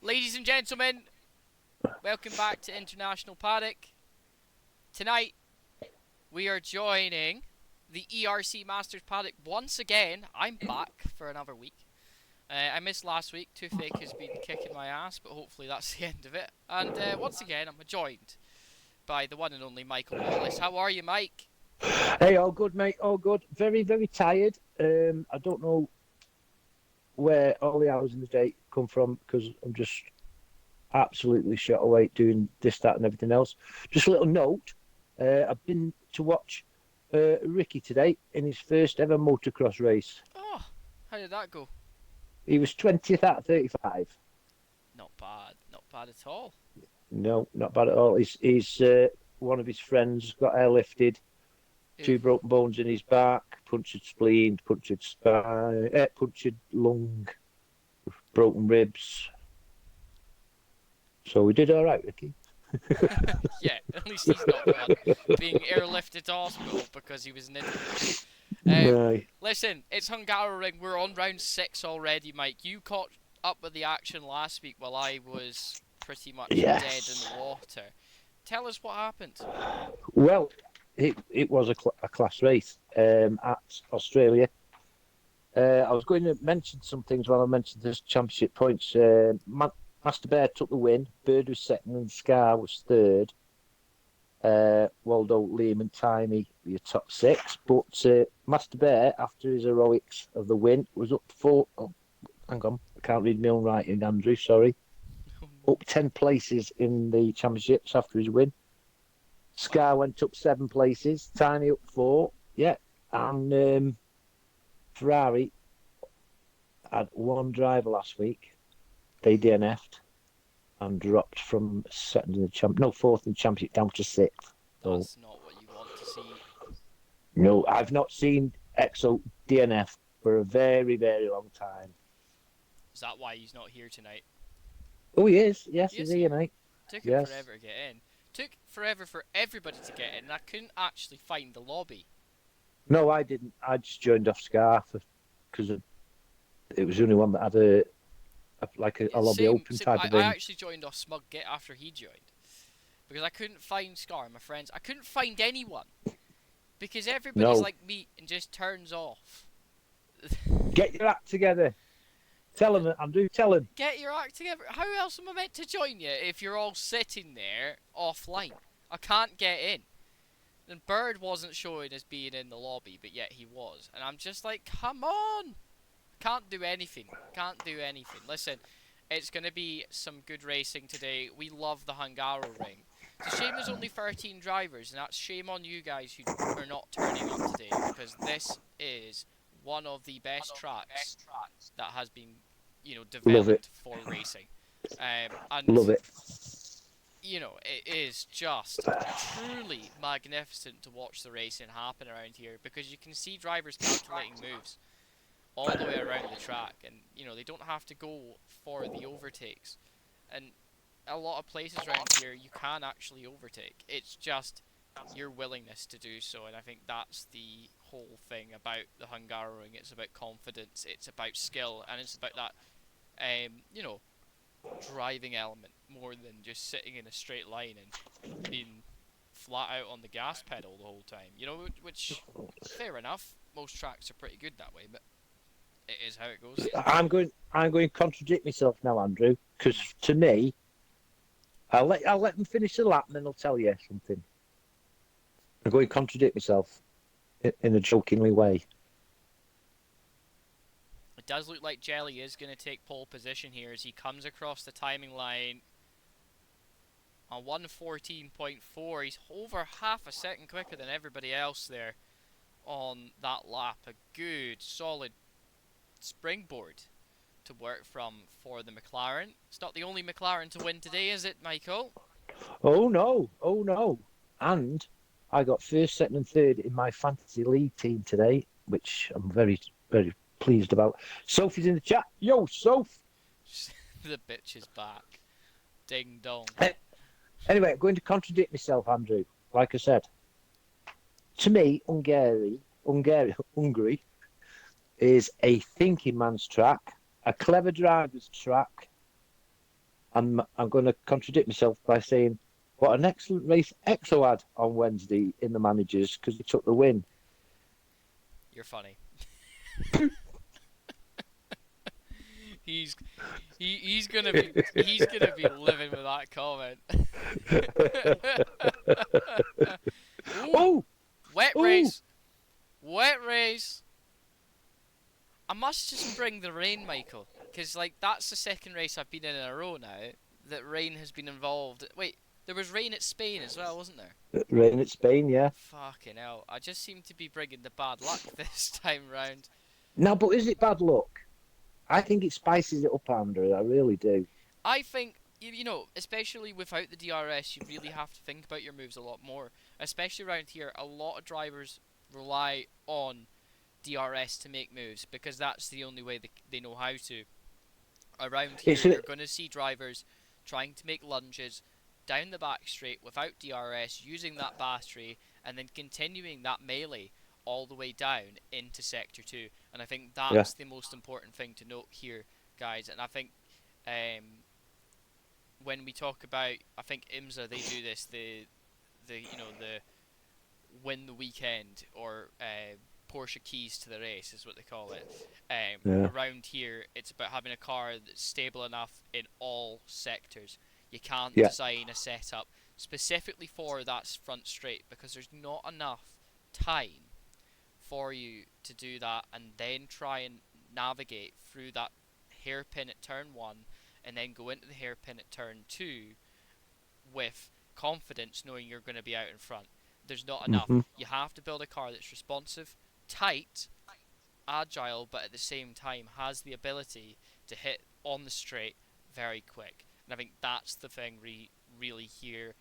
Ladies and gentlemen, welcome back to International Paddock. Tonight, we are joining the ERC Masters Paddock once again. I'm back for another week. I missed last week. Toothache has been kicking my ass, but hopefully that's the end of it. And once again, I'm joined by the one and only Michael Wallace. How are you, Mike? Hey, all good, mate. All good. Very, very tired. I don't know where all the hours in the day come from because I'm just absolutely shot awake doing this, that, and everything else. Just a little note. I've been to watch Ricky today in his first ever motocross race. Oh, how did that go? He was 20th out of 35. Not bad. Not bad at all. No, not bad at all. He's one of his friends got airlifted. Two Oof. broken bones in his back, punctured spleen, punctured spine, punctured lung, broken ribs. So we did all right, Ricky. Yeah, at least he's not the one being airlifted to hospital because he was an idiot. Right. Listen, it's Hungaroring. We're on round 6 already, Mike. You caught up with the action last week while I was pretty much dead in the water. Tell us what happened. Well, it was a class race at Australia. I was going to mention some things while I mentioned this championship points. Master Bear took the win. Bird was second and Scar was third. Waldo, Liam and Timey were your top six. But Master Bear, after his heroics of the win, was up four. Oh, hang on, I can't read my own writing, Andrew, sorry. Up 10 places in the championships after his win. Scar went up 7 places. Timey up 4. Yeah. And Ferrari had one driver last week. They DNF'd and dropped from second in the fourth in the championship down to sixth. That's not what you want to see. No, I've not seen EXO DNF for a very, very long time. Is that why he's not here tonight? Oh, he is. Yes, He is he's here, mate. Took him forever to get in. Took forever for everybody to get in, and I couldn't actually find the lobby. No, I didn't. I just joined off Scar because it was the only one that had a lobby open type of thing. I actually joined off Smug Git after he joined. Because I couldn't find Scar, my friends. I couldn't find anyone. Because everybody's like me and just turns off. Get your act together. Tell him, Andrew, tell him. Get your act together. How else am I meant to join you if you're all sitting there offline? I can't get in. And Bird wasn't showing as being in the lobby, but yet he was. And I'm just like, come on! Can't do anything. Can't do anything. Listen, it's going to be some good racing today. We love the Hungaroring. It's a shame there's only 13 drivers, and that's shame on you guys who are not turning up today, because this is one of the best tracks that has been, developed for racing. And Love it. It is just truly magnificent to watch the racing happen around here, because you can see drivers calculating moves all the way around the track, and they don't have to go for the overtakes. And a lot of places around here you can actually overtake. It's just your willingness to do so, and I think that's the whole thing about the Hungaroring. It's about confidence, it's about skill, and it's about that driving element more than just sitting in a straight line and being flat out on the gas pedal the whole time. Which fair enough, most tracks are pretty good that way, but it is how it goes. I'm going to contradict myself now, Andrew, because to me, I'll let them finish the lap and then I'll tell you something. I'm going to contradict myself in a jokingly way. It does look like Jelly is going to take pole position here as he comes across the timing line on 1:14.4. He's over half a second quicker than everybody else there on that lap. A good, solid springboard to work from for the McLaren. It's not the only McLaren to win today, is it, Michael? Oh no. And I got first, second and third in my fantasy league team today, which I'm very, very pleased about. Sophie's in the chat. Yo, Soph! The bitch is back. Ding dong. Anyway, I'm going to contradict myself, Andrew. Like I said, to me, Hungary is a thinking man's track, a clever driver's track, I'm going to contradict myself by saying what an excellent race Exo had on Wednesday in the managers because he took the win. You're funny. He's he's gonna be living with that comment. Ooh, Oh, wet oh, race, wet race. I must just bring the rain, Michael, because like that's the second race I've been in a row now that rain has been involved. Wait, there was rain at Spain as well, wasn't there? rain at Spain, yeah. Fucking hell! I just seem to be bringing the bad luck this time round. Now, but is it bad luck? I think it spices it up, Andrew. I really do. I think you know, especially without the DRS, you really have to think about your moves a lot more. Especially around here, a lot of drivers rely on DRS to make moves because that's the only way they know how to. Around here, It's a, you're going to see drivers trying to make lunges down the back straight without DRS, using that battery, and then continuing that melee all the way down into Sector 2. And I think yeah, that's the most important thing to note here, guys. And I think when we talk about, I think IMSA, they do this, the win the weekend, or Porsche keys to the race is what they call it. yeah, Around here, it's about having a car that's stable enough in all sectors. You can't yeah. design a setup specifically for that front straight because there's not enough time for you to do that and then try and navigate through that hairpin at turn 1 and then go into the hairpin at turn 2 with confidence knowing you're going to be out in front. There's not enough. Hmm. You have to build a car that's responsive, tight, agile, but at the same time has the ability to hit on the straight very quick. And I think that's the thing really here.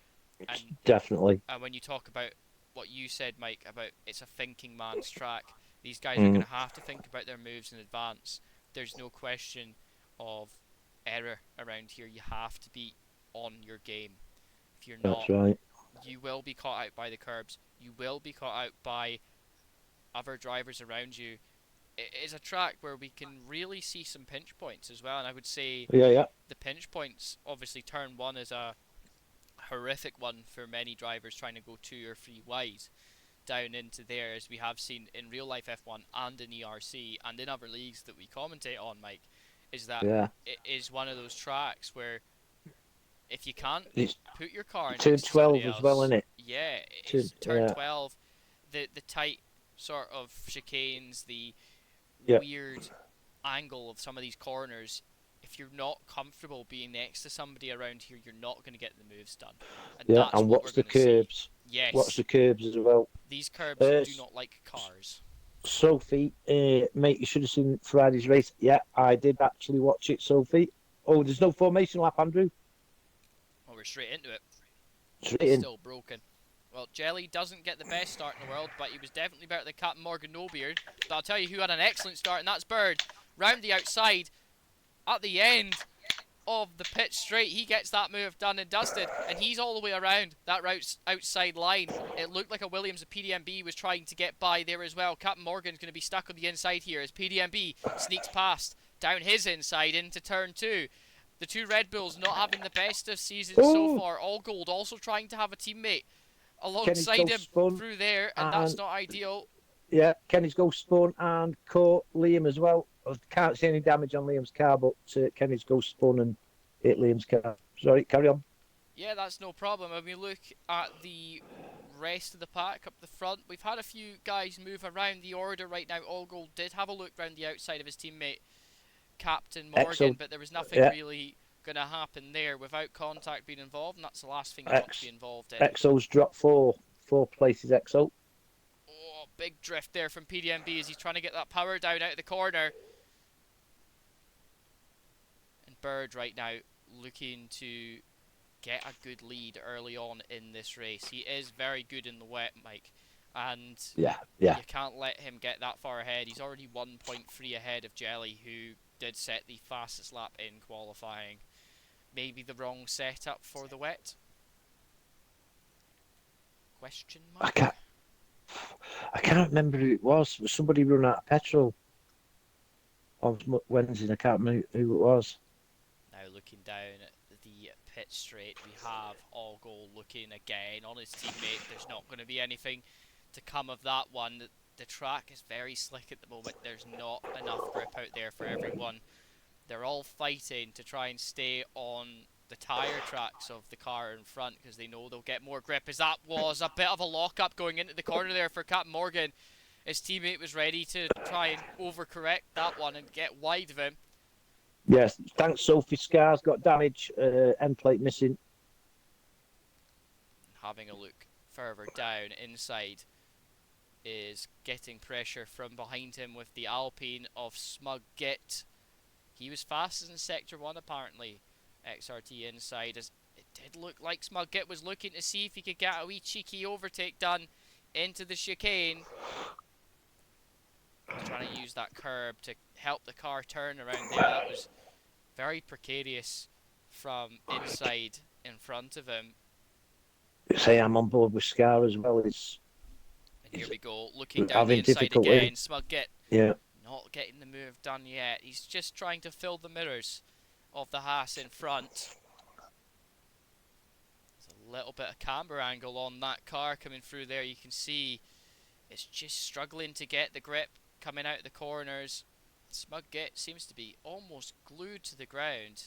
And Definitely. when you talk about what you said, Mike, about it's a thinking man's track, these guys are Mm, going to have to think about their moves in advance. There's no question of error around here. You have to be on your game. If you're that's not, right. you will be caught out by the curbs. You will be caught out by other drivers around you. It is a track where we can really see some pinch points as well, and I would say Yeah, yeah, the pinch points, obviously turn 1 is a horrific one for many drivers trying to go 2 or 3 wide down into there, as we have seen in real life F1 and in ERC and in other leagues that we commentate on, Mike, is that yeah. it is one of those tracks where if you can't It's put your car turn next to somebody 12 as well, else, isn't it? yeah, Turn, it's turn yeah, 12, the tight sort of chicanes, the yeah, weird angle of some of these corners. If you're not comfortable being next to somebody around here, you're not going to get the moves done, and yeah. that's And what we're what's the going to see. curbs? What's Yes, the curbs as well? these curbs Uh, do not like cars. Sophie, mate, you should have seen Friday's race. Yeah, I did actually watch it, Sophie. Oh, there's no formation lap, Andrew. Well, we're straight into it. Straight in. Still broken. Well, Jelly doesn't get the best start in the world, but he was definitely better than Captain Morgan No Beard. But I'll tell you who had an excellent start, and that's Bird. Round the outside, at the end of the pit straight, he gets that move done and dusted, and he's all the way around that outside line. It looked like a Williams of PDMB was trying to get by there as well. Captain Morgan's going to be stuck on the inside here as PDMB sneaks past down his inside into turn 2. The two Red Bulls not having the best of seasons so Oh, far. All Gold also trying to have a teammate Kenny's alongside go him spun through there, and that's and not ideal. yeah, Kenny's go spun and caught Liam as well. I can't see any damage on Liam's car, but Kenny's go spun and hit Liam's car. Sorry, carry on. Yeah, that's no problem. When we look at the rest of the pack up the front, we've had a few guys move around the order right now. All Gold did have a look round the outside of his teammate Captain Morgan, Exo, but there was nothing yeah, really going to happen there without contact being involved, and that's the last thing you want to be X, involved in. Exo's dropped four places. Exo. Oh, big drift there from PDMB as he's trying to get that power down out of the corner. And Bird right now looking to get a good lead early on in this race. He is very good in the wet, Mike, and Yeah, yeah. you can't let him get that far ahead. He's already 1.3 ahead of Jelly, who did set the fastest lap in qualifying. Maybe the wrong setup for the wet? Question I mark? can't. I can't remember who it was. Somebody run out of petrol on Wednesday. I can't remember who it was. Now looking down at pit straight. We have Allgoal looking again on his teammate. There's not going to be anything to come of that one. The track is very slick at the moment. There's not enough grip out there for everyone. They're all fighting to try and stay on the tyre tracks of the car in front because they know they'll get more grip. As that was a bit of a lock-up going into the corner there for Captain Morgan. His teammate was ready to try and overcorrect that one and get wide of him. Yes, thanks, Sophie. Scar's got damage, end plate missing. Having a look further down inside is getting pressure from behind him with the Alpine of Smug Git. He was fastest in Sector 1 apparently. XRT inside, as it did look like Smug Git was looking to see if he could get a wee cheeky overtake done into the chicane. He's trying to use that curb to help the car turn around there. That was very precarious from inside in front of him. Say I'm on board with Scar as well. And here we go, looking down having the inside difficulty. again. Smug Git not getting the move done yet. He's just trying to fill the mirrors of the Haas in front. There's a little bit of camber angle on that car coming through there. You can see it's just struggling to get the grip coming out of the corners. Smug Git seems to be almost glued to the ground.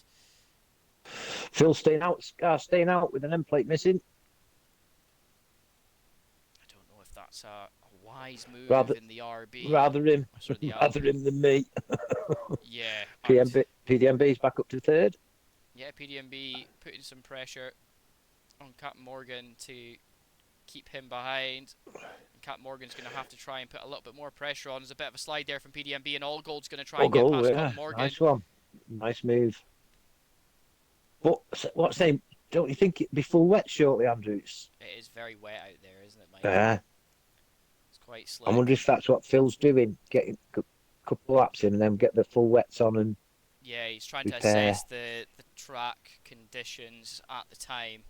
Phil staying out, Scar staying out with an end plate missing. I don't know if that's a wise move in the RB. Rather him than me. Yeah. PDMB's back up to third. Yeah, PDMB putting some pressure on Captain Morgan to keep him behind. And Captain Morgan's going to have to try and put a little bit more pressure on. There's a bit of a slide there from PDMB, and Allgold's going to try and get past Captain Morgan. Nice one. Nice move. But what's name? Don't you think it'd be full wet shortly, Andrews? It is very wet out there, isn't it, Mike? Yeah. It's quite slick. I wonder if that's what Phil's doing, getting a couple of laps in and then get the full wets on and yeah, he's trying to assess the track conditions at the time.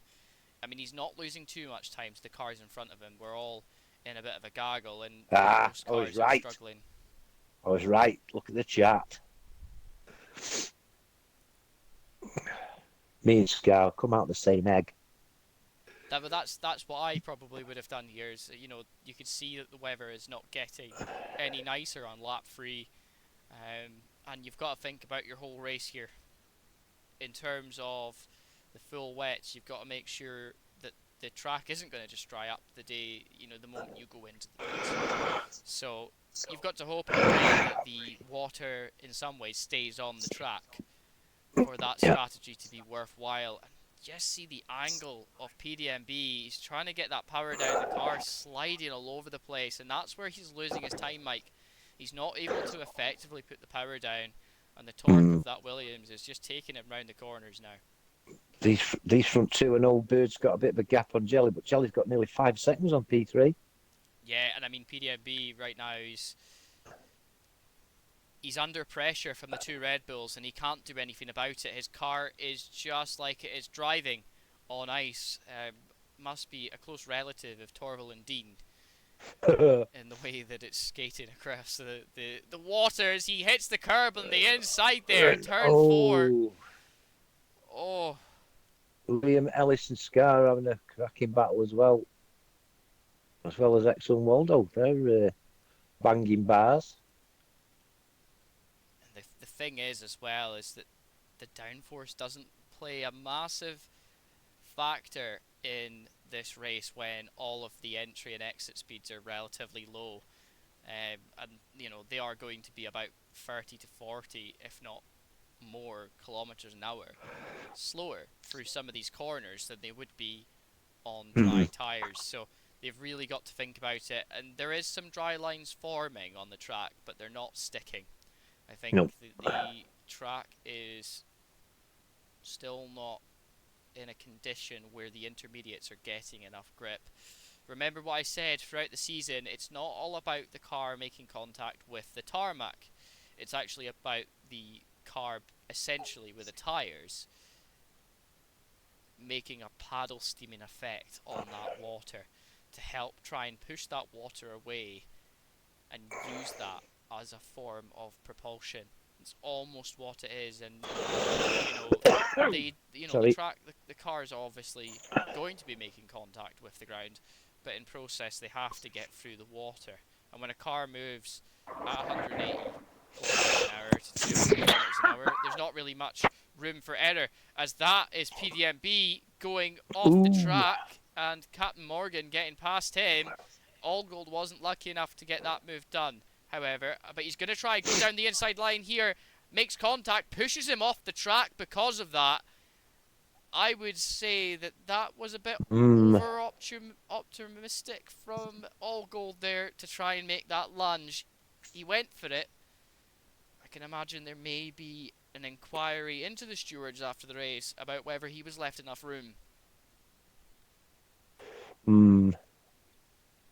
I mean, he's not losing too much time to the cars in front of him. We're all in a bit of a gaggle, and most cars are struggling. I was right. Look at the chart. Me and Scar come out the same egg. That's what I probably would have done here. Is, you know, you could see that the weather is not getting any nicer on lap 3, and you've got to think about your whole race here. In terms of the full wets, you've got to make sure that the track isn't going to just dry up the day, you know, the moment you go into the pits. So you've got to hope and pray that the water in some ways stays on the track for that strategy to be worthwhile. And just see the angle of PDMB. He's trying to get that power down, the car sliding all over the place, and that's where he's losing his time, Mike. He's not able to effectively put the power down, and the torque of that Williams is just taking him round the corners now. These front two and Old Bird's got a bit of a gap on Jelly, but Jelly's got nearly 5 seconds on P3. Yeah, and I mean PDMB right now he's under pressure from the two Red Bulls, and he can't do anything about it. His car is just like it is driving on ice. Must be a close relative of Torval and Dean in the way that it's skating across the water as he hits the curb on the inside there, turn 4. Oh. Liam Ellis and Scar having a cracking battle as well as Exxon Waldo. They're banging bars. And the thing is as well is that the downforce doesn't play a massive factor in this race when all of the entry and exit speeds are relatively low, and you know they are going to be about 30 to 40, if not more, kilometers an hour slower through some of these corners than they would be on dry tires. So they've really got to think about it, and there is some dry lines forming on the track, but they're not sticking. I think the track is still not in a condition where the intermediates are getting enough grip. Remember what I said throughout the season, it's not all about the car making contact with the tarmac. It's actually about the car essentially with the tyres making a paddle steaming effect on that water to help try and push that water away and use that as a form of propulsion. It's almost what it is, and the Sorry. track, the car's obviously going to be making contact with the ground, but in process they have to get through the water. And when a car moves at 180 kilometers an hour to 200 kilometers an hour, there's not really much room for error, as that is PDMB going off the Ooh. track and Captain Morgan getting past him. Allgold wasn't lucky enough to get that move done, however, but he's going to try go down the inside line here, makes contact, pushes him off the track because of that. I would say that that was a bit over optimistic from Allgold there to try and make that lunge. He went for it. I can imagine there may be an inquiry into the stewards after the race about whether he was left enough room.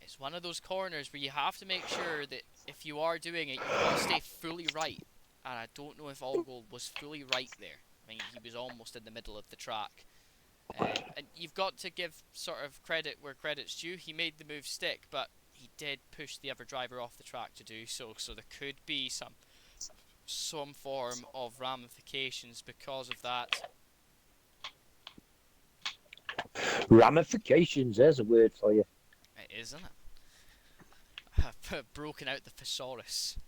It's one of those corners where you have to make sure that if you are doing it, you've got to stay fully right. And I don't know if Allgold was fully right there. I mean, he was almost in the middle of the track. And you've got to give sort of credit where credit's due. He made the move stick, but he did push the other driver off the track to do so. So there could be some form of ramifications because of that. Ramifications, there's a word for you. It is, isn't it? I've broken out the thesaurus.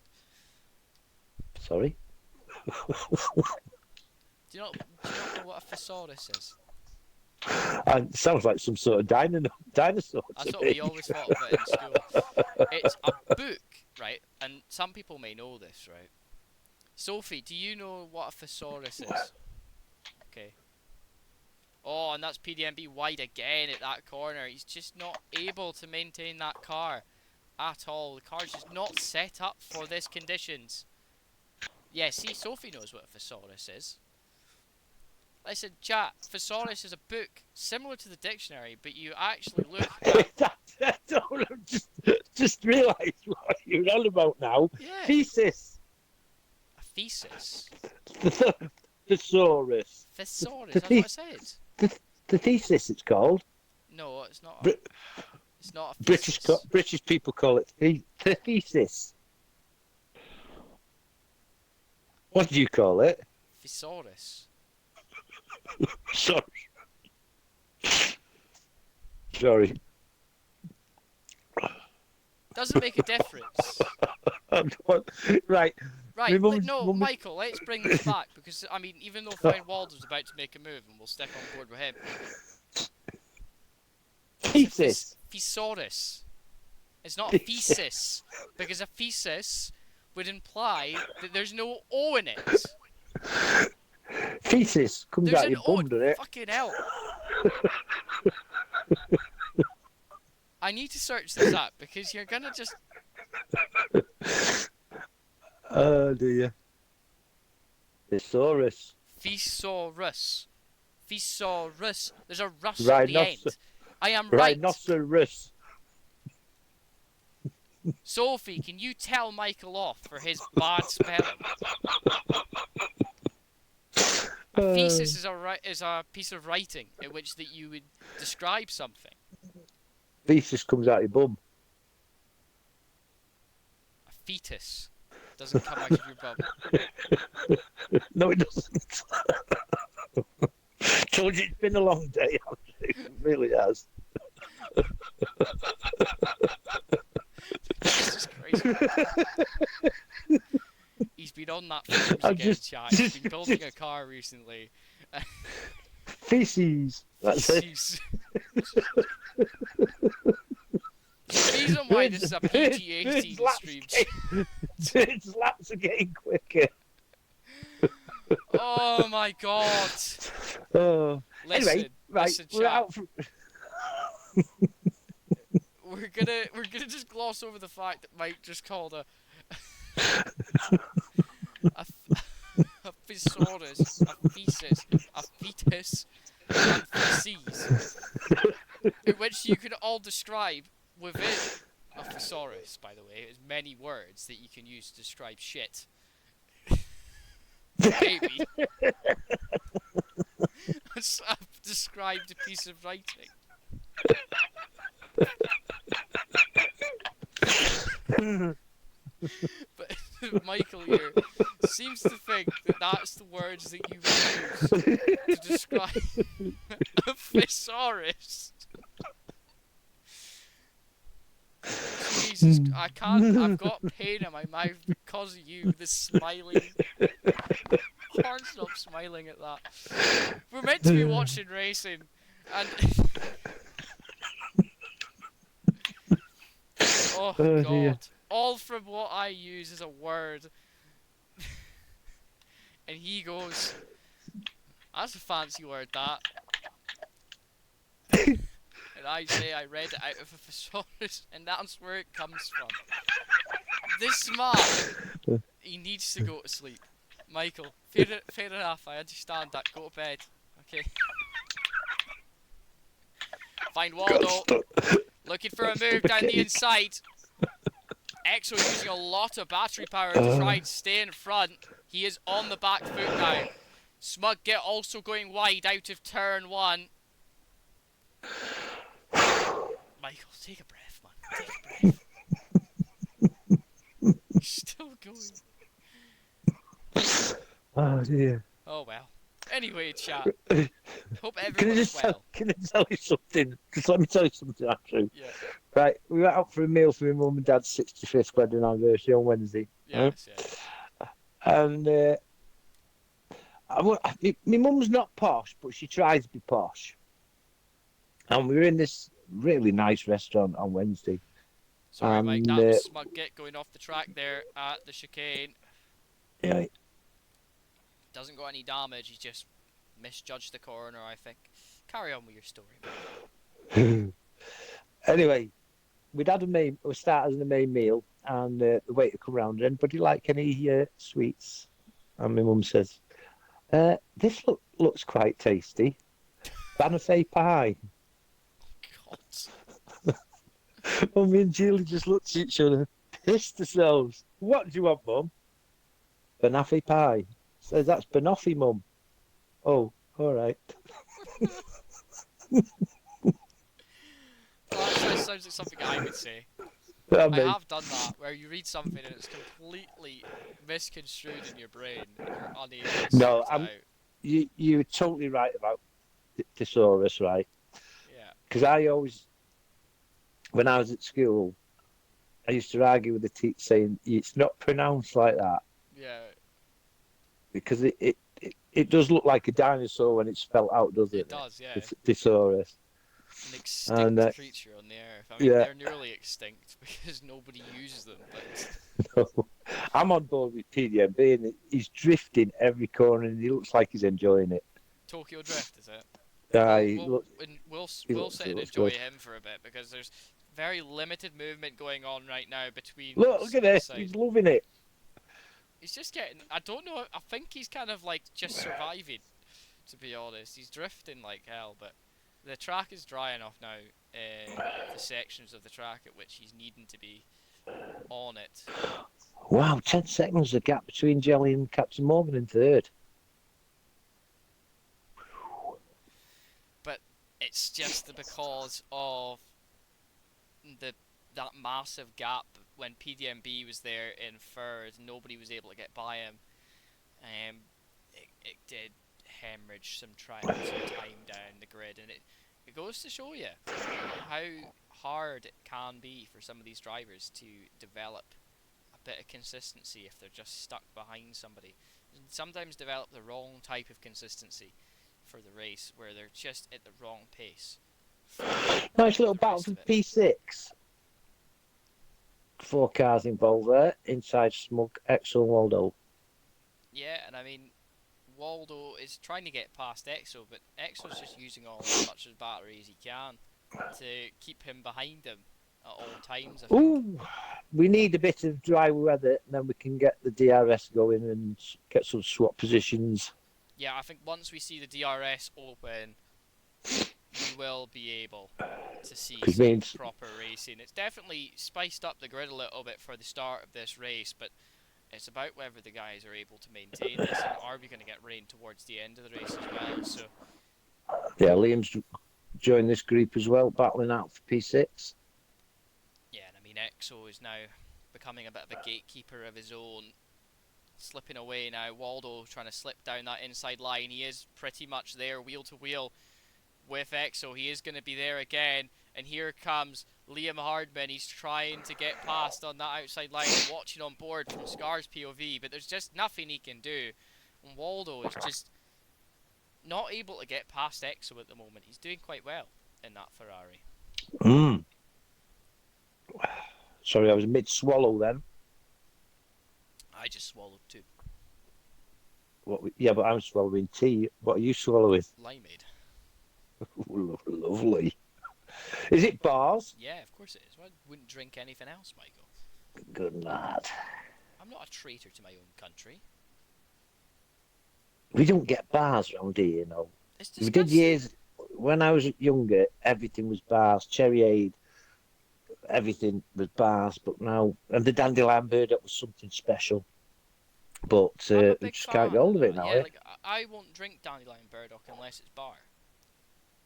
Sorry? Do you not know what a thesaurus is? It sounds like some sort of dinosaur. That's what we always thought of it in school. It's a book, right? And some people may know this, right? Sophie, do you know what a thesaurus is? Okay. Oh, and that's PDMB wide again at that corner. He's just not able to maintain that car at all. The car's just not set up for this conditions. Yeah, see, Sophie knows what a thesaurus is. Listen, chat, thesaurus is a book similar to the dictionary, but you actually look at... just realised what you're on about now. Yeah. Thesis. A thesis? Thesaurus. Thesaurus, that's what I said. The thesis, it's called. No, it's not. It's not a thesis. British people call it the thesis. What do you call it? Thesaurus. Sorry. Doesn't make a difference. Right. Right, no, Michael, let's bring this back, because, I mean, even though Fine Walder's about to make a move, and we'll stick on board with him. Thesis. Thesaurus. It's not a thesis, because a thesis would imply that there's no O in it. Thesis comes There's out your bum, doesn't it? Fucking hell. I need to search this up, because you're gonna just... Oh dear. Thesaurus. Thesaurus. Thesaurus. There's a rus at the end. I am right. Rhinoceros. Sophie, can you tell Michael off for his bad spelling? A thesis is a piece of writing in which that you would describe something. Thesis comes out your bum. A fetus doesn't come out of your bum. No, it doesn't. Told you it's been a long day. It really has. Jesus Christ. He's been on that again, chat. He's been building a car recently. Feces. That's it. The reason why this is a PG-18 stream. His laps are getting quicker. Oh my god. Oh. Listen, anyway, right, listen, we're chat. out. We're gonna just gloss over the fact that Mike just called a thesaurus, a thesis, a fetus, and feces, in which you can all describe within a thesaurus, by the way, there's many words that you can use to describe shit. Maybe. I've described a piece of writing. But Michael here seems to think that that's the words that you would use to describe a thesaurus. Jesus, I can't. I've got pain in my mouth because of you. The smiling. Can't stop smiling at that. We're meant to be watching racing, and oh Oh dear. god, all from what I use as a word. And he goes, "That's a fancy word, that." And I say I read it out of a thesaurus, and that's where it comes from. This man, he needs to go to sleep. Michael, fair enough, I understand that. Go to bed, okay? Find Waldo. Looking for a move down the inside. Exo using a lot of battery power to try and stay in front. He is on the back foot now. Smug Git also going wide out of turn 1. Michael, take a breath, man. Take a breath. He's still going. Oh dear. Oh well. Anyway, chat. Hope Can I everyone's just well. can I tell you something? Just let me tell you something, Andrew. Yeah. Right, we went out for a meal for my mum and dad's 65th wedding anniversary on Wednesday. Yes, Right? yes. And my mum's not posh, but she tries to be posh. And we were in this really nice restaurant on Wednesday. Sorry, Mike. And, That was Smug Git going off the track there at the chicane. yeah, Doesn't got any damage. He just misjudged the corner, I think. Carry on with your story, Mike. anyway, we'd had we started as the main meal, and the waiter come round. Anybody like any sweets? And my mum says, "This looks quite tasty. Banoffee pie." God. And me and Julie just looked at each other, pissed ourselves. "What do you want, Mum?" "Banoffee pie." Says, "That's banoffee, Mum." "Oh, all right." That sounds like something I would say. I I mean, have done that, where you read something and it's completely misconstrued in your brain and you're unable to no, sort it out. you're totally right about thesaurus, right? Yeah. Because I always, when I was at school, I used to argue with the teacher saying it's not pronounced like that Yeah. because it does look like a dinosaur when it's spelled out, doesn't it? It does, yeah. Thesaurus. An extinct And creature on the earth. I mean, yeah, they're nearly extinct because nobody uses them, but no, I'm on board with PDMB, and he's drifting every corner, and he looks like he's enjoying it. Tokyo Drift, is it? We'll We'll sit and enjoy him for a bit because there's very limited movement going on right now between look at this. He's loving it. He's just getting. I don't know. I think he's kind of like just surviving. To be honest, he's drifting like hell. But the track is dry enough now. The sections of the track at which he's needing to be on it. Wow, 10 seconds the gap between Jelly and Captain Morgan in third. But it's just because of that massive gap when PDMB was there in third. Nobody was able to get by him. It did hemorrhage some time down the grid, and it goes to show you how hard it can be for some of these drivers to develop a bit of consistency if they're just stuck behind somebody. And sometimes develop the wrong type of consistency for the race, where they're just at the wrong pace. Nice little battle for P6. 4 cars involved there, inside Smug, Exo and Waldo. Yeah, and I mean, Waldo is trying to get past Exo, but Exo's just using all as much as battery as he can to keep him behind him at all times, I think. Ooh, we need a bit of dry weather, and then we can get the DRS going and get some swap positions. Yeah, I think once we see the DRS open, we will be able to see some proper racing. It's definitely spiced up the grid a little bit for the start of this race, but it's about whether the guys are able to maintain this, and are we going to get rain towards the end of the race as well. So yeah, Liam's joined this group as well, battling out for P6. Yeah, and I mean, Exo is now becoming a bit of a gatekeeper of his own, slipping away now. Waldo trying to slip down that inside line. He is pretty much there, wheel to wheel with EXO. He is going to be there again. And here comes Liam Hardman. He's trying to get past on that outside line, watching on board from Scar's POV, but there's just nothing he can do. And Waldo is just not able to get past EXO at the moment. He's doing quite well in that Ferrari. Sorry, I was mid-swallow then. I just swallowed too. Yeah, but I'm swallowing tea. What are you swallowing? Limeade. Lovely. Is it bars? Yeah, of course it is. I wouldn't drink anything else, Michael. Good lad. I'm not a traitor to my own country. We don't get bars round here, you know. It's We disgusting. did years when I was younger. Everything was bars, cherryade. Everything was bars, but now and the dandelion burdock was something special. But I'm a we big just fan can't get hold of it now. Yeah, Eh? like I won't drink dandelion burdock unless it's bar.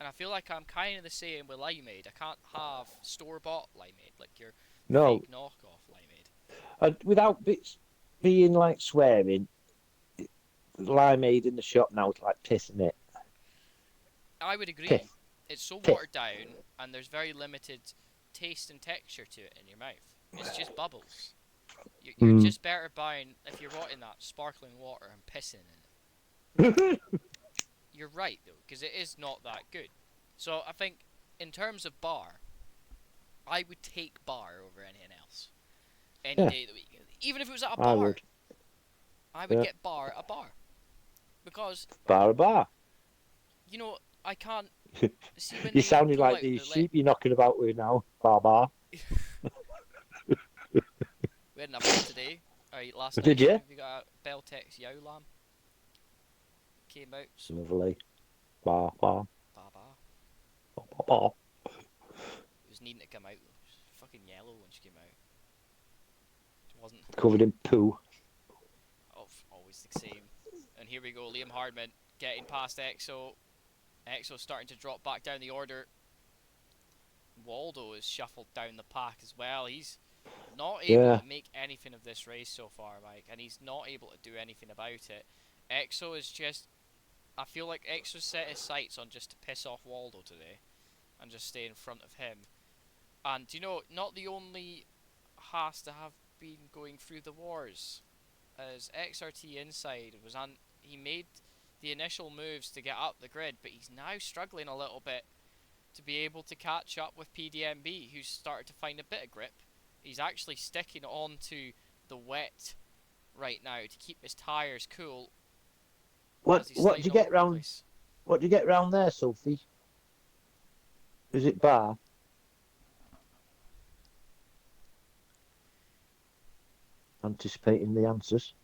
And I feel like I'm kind of the same with limeade. I can't have store-bought limeade, like your No, fake knockoff limeade. without being like swearing, limeade in the shop now is like pissing it. I would agree. Piss. It's so Piss. watered down, and there's very limited taste and texture to it in your mouth. It's just bubbles. You're just better buying, if you're wanting that, sparkling water and pissing in it. You're right, though, because it is not that good. So I think, in terms of bar, I would take bar over anything else. Any day of the week. Even if it was at a bar. I would get bar at a bar. Because... Bar. You know, I can't... See when You sounded like the sheep you're knocking about with now. Bar. We had enough fun today. Last night. Did you? We got a Beltex Yow Lamb. Came out. So Lovely. Bar. Ba. It was needing to come out though. She was fucking yellow when she came out. She wasn't. Covered in poo. Oh, always the same. And here we go, Liam Hardman getting past EXO. EXO starting to drop back down the order. Waldo is shuffled down the pack as well. He's not able to make anything of this race so far, Mike, and he's not able to do anything about it. EXO is just... I feel like EXO set his sights on just to piss off Waldo today and just stay in front of him. And, you know, not the only has to have been going through the wars. As XRT inside was on... He made the initial moves to get up the grid, but he's now struggling a little bit to be able to catch up with PDMB, who's started to find a bit of grip. He's actually sticking on to the wet right now to keep his tyres cool. What do you get round? What do you get round there, Sophie? Is it bar? Anticipating the answers.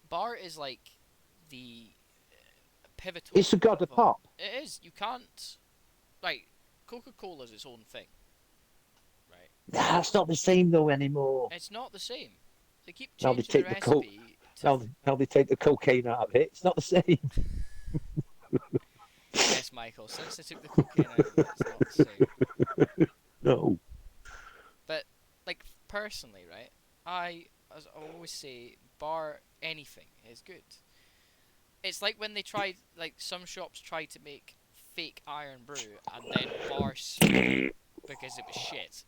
Bar is like the pivotal. It's the god of pop. It is. You can't. Right. Coca-Cola's its own thing. Right. That's not the same though anymore. It's not the same. They keep Now they changing take the recipe. Now they take the cocaine out of it. It's not the same. Yes, Michael. Since they took the cocaine out of it, it's not the same. No. But, like, personally, right? As I always say, bar anything is good. It's like when they tried, like, some shops tried to make fake iron brew and then bar sued because it was shit.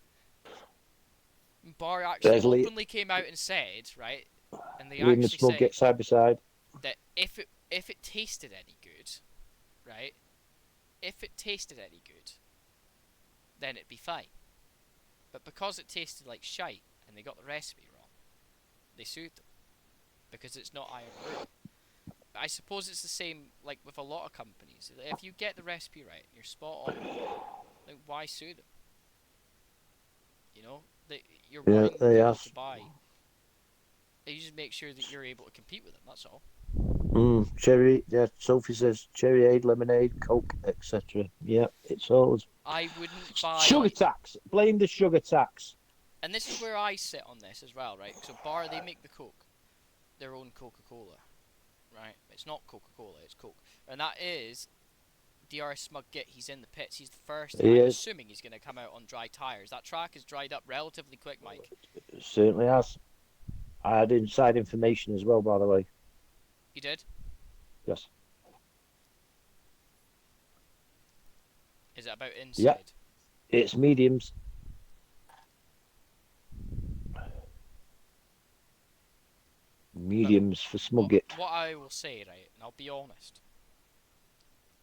Bar actually openly came out and said, right, and they actually said get side by side. that if it tasted any good, right, if it tasted any good, then it'd be fine. But because it tasted like shite and they got the recipe wrong, they sued them because it's not iron brew. I suppose it's the same like with a lot of companies. If you get the recipe right, you're spot on. Like, why sue them? You know, you're wanting people to buy. You just make sure that you're able to compete with them. That's all. Cherry. Yeah, Sophie says cherryade, lemonade, Coke, etc. Yeah, it's all. I wouldn't buy Sugar tax. Blame the sugar tax. And this is where I sit on this as well, right? So Bar, they make the Coke, their own Coca-Cola, right? It's not Coca-Cola, it's Coke, and that is DR Smug Git. He's in the pits. He's the first. I'm assuming he's going to come out on dry tyres. That track is dried up relatively quick, Mike. It certainly has. I had inside information as well, by the way. You did? Yes. Is it about Yeah. inside? It's mediums. But Mediums for what Smugget. what I will say, right, and I'll be honest,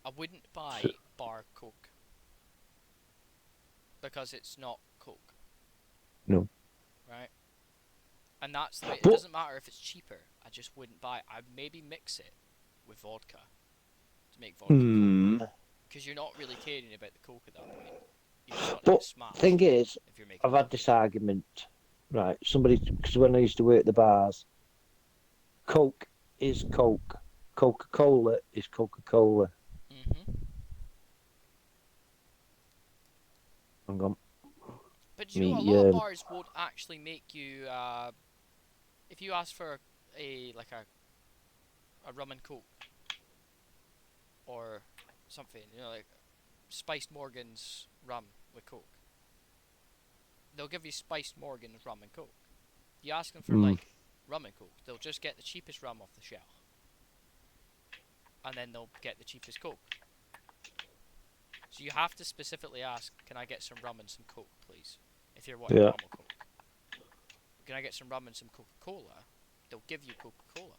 I wouldn't So, buy bar Coke because it's not Coke, no. right? And that's the way. It But doesn't matter if it's cheaper. I just wouldn't buy it. I'd maybe mix it with vodka to make vodka Coke, because you're not really caring about the Coke at that point. You just want it but to smash thing is, if you're making I've had vodka. this argument, right? Somebody, because when I used to work at the bars, Coke is Coke. Coca-Cola is Coca-Cola. Mhm. Hang on. But you know, a Me, lot of bars won't actually make you. If you ask for a like a rum and Coke or something, you know, like spiced Morgan's rum with Coke, they'll give you spiced Morgan's rum and Coke. You ask them for mm, like rum and Coke, they'll just get the cheapest rum off the shelf, and then they'll get the cheapest Coke. So you have to specifically ask, "Can I get some rum and some Coke, please?" If you're wanting yeah, normal Coke. Can I get some rum and some Coca-Cola? They'll give you Coca-Cola,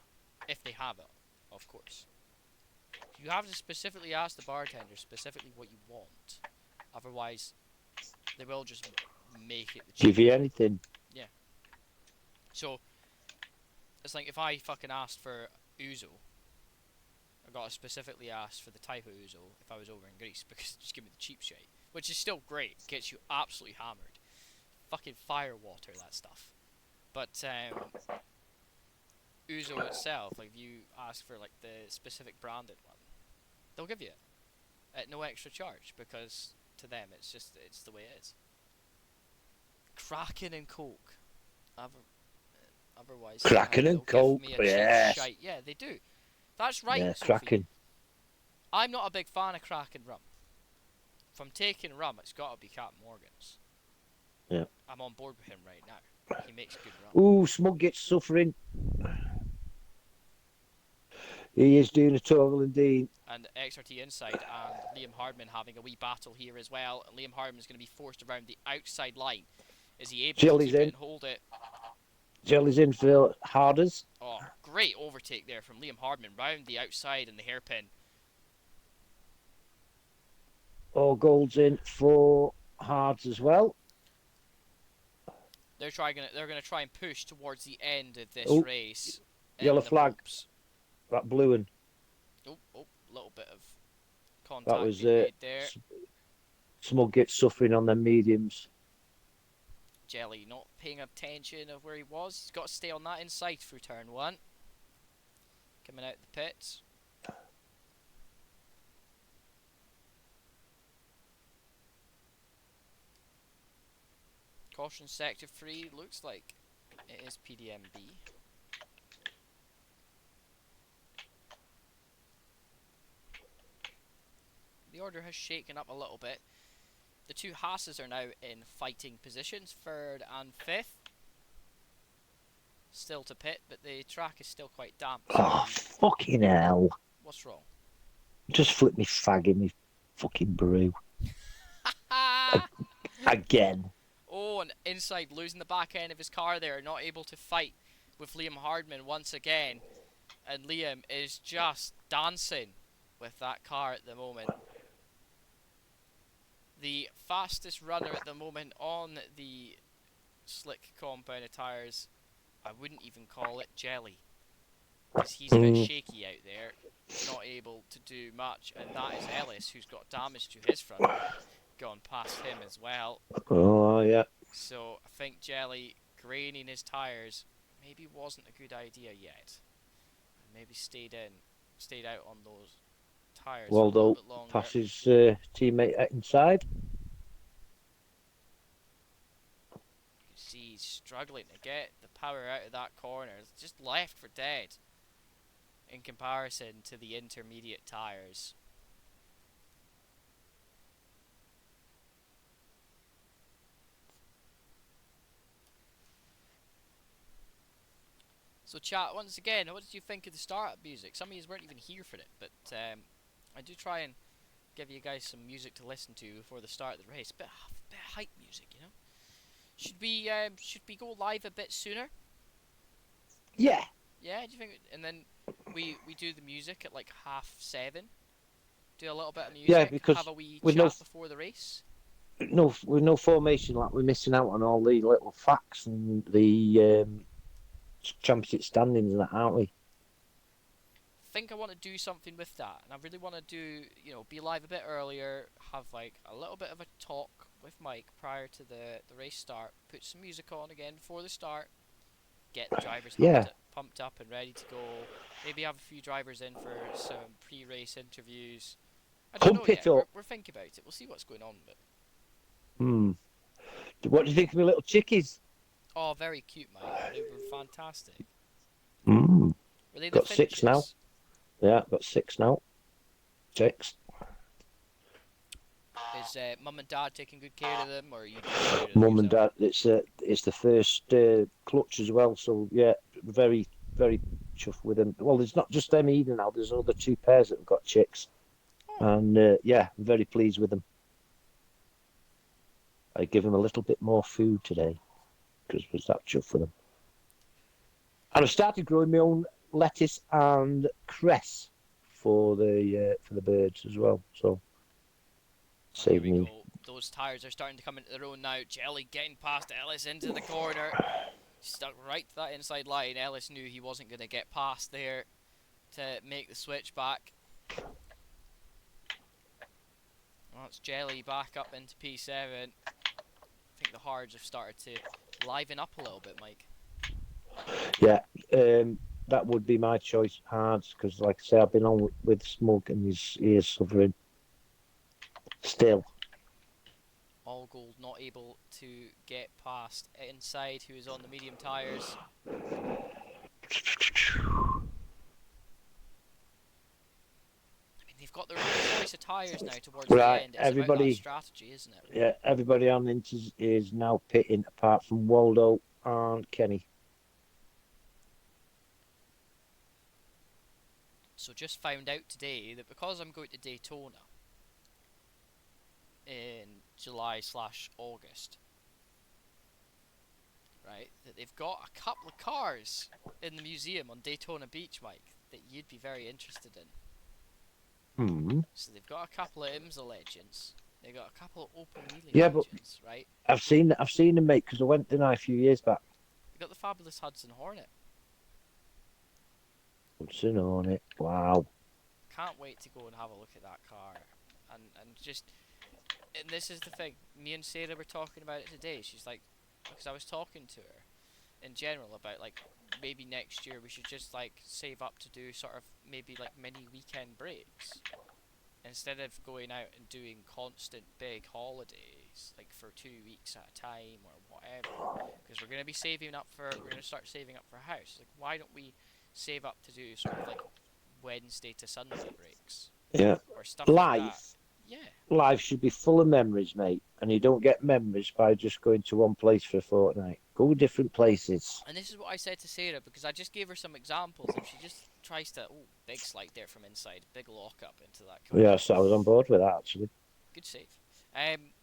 if they have it, of course. You have to specifically ask the bartender specifically what you want. Otherwise, they will just make it the give you cheapest. anything. Yeah. So it's like if I fucking asked for ouzo, I got to specifically ask for the type of ouzo if I was over in Greece, because just give me the cheap shit, which is still great, gets you absolutely hammered. Fucking fire water, that stuff. But ouzo itself, like if you ask for like the specific branded one, they'll give you it at no extra charge, because to them it's the way it is. Kraken and Coke. Otherwise, Kraken they'll and give Coke, me a cheap yes. shite. Yeah, they do. That's right, Yeah, Sophie. Kraken. I'm not a big fan of Kraken rum. If I'm taking rum, it's got to be Captain Morgan's. Yeah. I'm on board with him right now. He makes good rum. Ooh, Smugget's suffering. He is doing a total indeed. And XRT inside, and Liam Hardman having a wee battle here as well. And Liam Hardman's going to be forced around the outside line. Is he able to Jelly's keep it in. and hold it? Jelly's in for Harders. Oh, great overtake there from Liam Hardman round the outside and the hairpin. All Gold's in for Hards as well. They're gonna try and push towards the end of this Oh, race yellow in the flag. hopes. That blue one. Oh, little bit of That contact was being made there. Smugget's suffering on them mediums. Jelly not paying attention of where he was. He's got to stay on that inside through turn one. Coming out the pits. Caution sector 3, looks like it is PDMB. The order has shaken up a little bit. The two Haas's are now in fighting positions, 3rd and 5th. Still to pit, but the track is still quite damp. So Oh, fucking hell. what's wrong? Just flip me fag in me fucking brew. Again. Oh, and inside losing the back end of his car there, not able to fight with Liam Hardman once again. And Liam is just dancing with that car at the moment. The fastest runner at the moment on the slick compound of tyres, I wouldn't even call it Jelly, because he's a bit shaky out there, not able to do much. And that is Ellis, who's got damage to his front wing, gone past him as well. Oh, yeah. So I think Jelly graining his tyres maybe wasn't a good idea yet. Maybe stayed out on those tyres for a little Waldo bit longer. passes teammate inside. You can see he's struggling to get the power out of that corner. It's just left for dead in comparison to the intermediate tyres. So chat, once again, what did you think of the startup music? Some of you weren't even here for it, but I do try and give you guys some music to listen to before the start of the race. Bit of hype music, you know. Should we go live a bit sooner? Yeah, Yeah, do you think? And then we do the music at like 7:30. Do a little bit of yeah, music, have because a wee with chat before the race. with no formation, like we're missing out on all the little facts and the championship standings and that, aren't we? Think I want to do something with that, and I really want to do, be live a bit earlier, have like a little bit of a talk with Mike prior to the race start, put some music on again before the start, get the drivers Yeah, pumped up and ready to go. Maybe have a few drivers in for some pre-race interviews. I don't know pump it yet. We're up. we're thinking about it. We'll see what's going on. But Hmm. What do you think of my little chickies? oh, very cute, Mike. They were fantastic. Hmm. Were they the Got six now. finches? Yeah, got six now. Six. Is Mum and Dad taking good care of them, or are you taking care of them Mum and yourself? dad. It's the first clutch as well. So yeah, very chuffed with them. Well, there's not just them either now. There's another two pairs that have got chicks, Oh, and yeah, very pleased with them. I give them a little bit more food today because was that chuffed with them. And I've started growing my own lettuce and cress for the birds as well. So oh, here save we me. go. Those tires are starting to come into their own now. Jelly getting past Ellis into the corner. Stuck right to that inside line. Ellis knew he wasn't going to get past there to make the switch back. Well, it's Jelly back up into P7. I think the hards have started to liven up a little bit, Mike. Yeah, that would be my choice, Hards, because like I say, I've been on with Smug and his ears suffering still. All Gold not able to get past Inside, who is on the medium tyres. I mean, they've got their own choice of tyres now towards the Right, end. It's about that everybody, strategy, isn't it? yeah, everybody on Inters is now pitting apart from Waldo and Kenny. So just found out today that because I'm going to Daytona in July/August, right, that they've got a couple of cars in the museum on Daytona Beach, Mike, that you'd be very interested in. Hmm. So they've got a couple of IMSA legends. They've got a couple of open wheeling Yeah, but legends, right? I've seen them, mate, because I went there a few years back. They've got the fabulous Hudson Hornet. Hudson on it. Wow. Can't wait to go and have a look at that car. And this is the thing. Me and Sarah were talking about it today. She's like, because I was talking to her in general about like maybe next year we should just like save up to do sort of maybe like mini weekend breaks instead of going out and doing constant big holidays like for 2 weeks at a time or whatever, because we're going to be we're going to start saving up for a house. Like, why don't we save up to do sort of like Wednesday to Sunday breaks Yeah. or stuff like that? Life. Yeah. Life should be full of memories, mate. And you don't get memories by just going to one place for a fortnight. Go different places. And this is what I said to Sarah, because I just gave her some examples and she just tries to, big slide there from inside, big lock up into that corner. Yeah, so I was on board with that actually. Good save.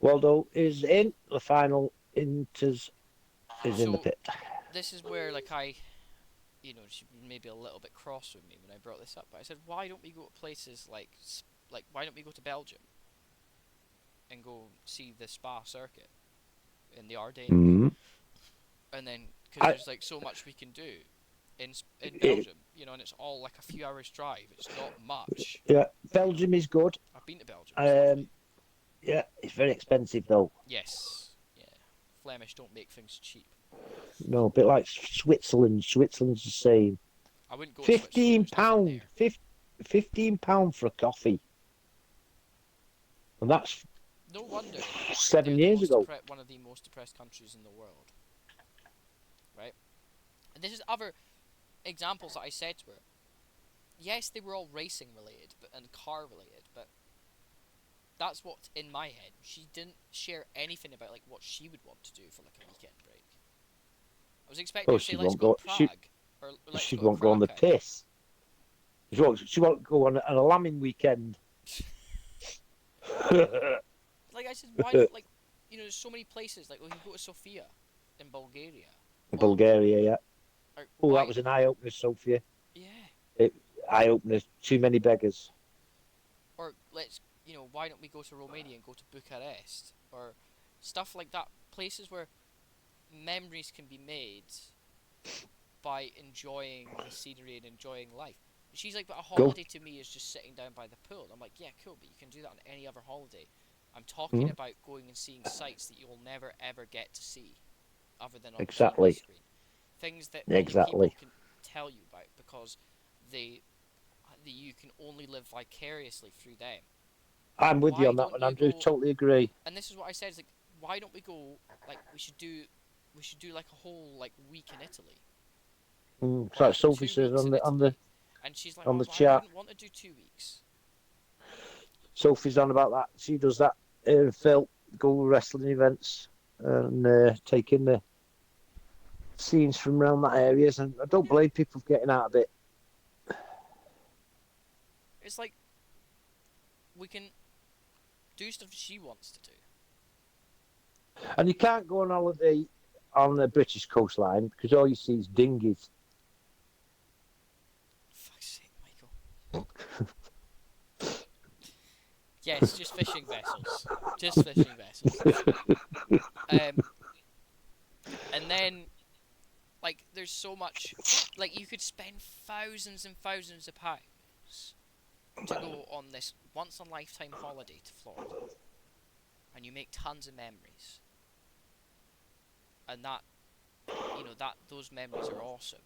Waldo is in. The final Inters is in the So pit. this is where like she was maybe a little bit cross with me when I brought this up, but I said, why don't we go to places like why don't we go to Belgium and go see the Spa circuit in the Ardennes, Mm. and then because there's like so much we can do in Belgium, and it's all like a few hours drive. It's not much. Yeah, Belgium is good. I've been to Belgium. It's lovely. Yeah, it's very expensive though. Yes. Yeah. Flemish don't make things cheap. No, a bit like Switzerland. Switzerland's the same. I wouldn't go to Switzerland. £15. There's nothing there. £15 for a coffee. And that's No wonder 7 they're years ago. one of the most depressed countries in the world. Right? And this is other examples that I said to her. Yes, they were all racing related and car related, but that's what's in my head. She didn't share anything about like what she would want to do for like a weekend break. I was expecting her Oh, to say, she let's won't go go. to Prague. Or let's She go to won't go on the Krakow. piss. She won't go on a lambing weekend. Like I said, why not? Like, there's so many places. Like we can go to Sofia in Bulgaria. Or Bulgaria, yeah. Oh, that why? was an eye opener, Sophia. Yeah. It, eye opener. Too many beggars. Or why don't we go to Romania and go to Bucharest or stuff like that? Places where memories can be made by enjoying the scenery and enjoying life. She's like, but a Go. holiday to me is just sitting down by the pool. I'm like, yeah, cool, but you can do that on any other holiday. I'm talking Mm, about going and seeing sights that you will never ever get to see other than on the TV exactly. screen. Things that only people Exactly. can tell you about because they that you can only live vicariously through them. I'm with you Why on that don't one, you Andrew. go? Totally agree. And this is what I said. Is like, why don't we go? Like, we should do like a whole like week in Italy or So even Sophie two says weeks in Italy. And she's like, on oh, the but I chat. wouldn't want to do 2 weeks. Sophie's on about that. She does that. Phil go wrestling events and taking the scenes from around that areas, and I don't Yeah, blame people for getting out of it. it's like we can do stuff she wants to do. And you can't go on holiday on the British coastline because all you see is dinghies. Fuck's sake, Michael. Yes, just fishing vessels. Just fishing vessels. Um, and then like there's so much, like you could spend thousands and thousands of pounds to go on this once in a lifetime holiday to Florida, and you make tons of memories, and that those memories are awesome,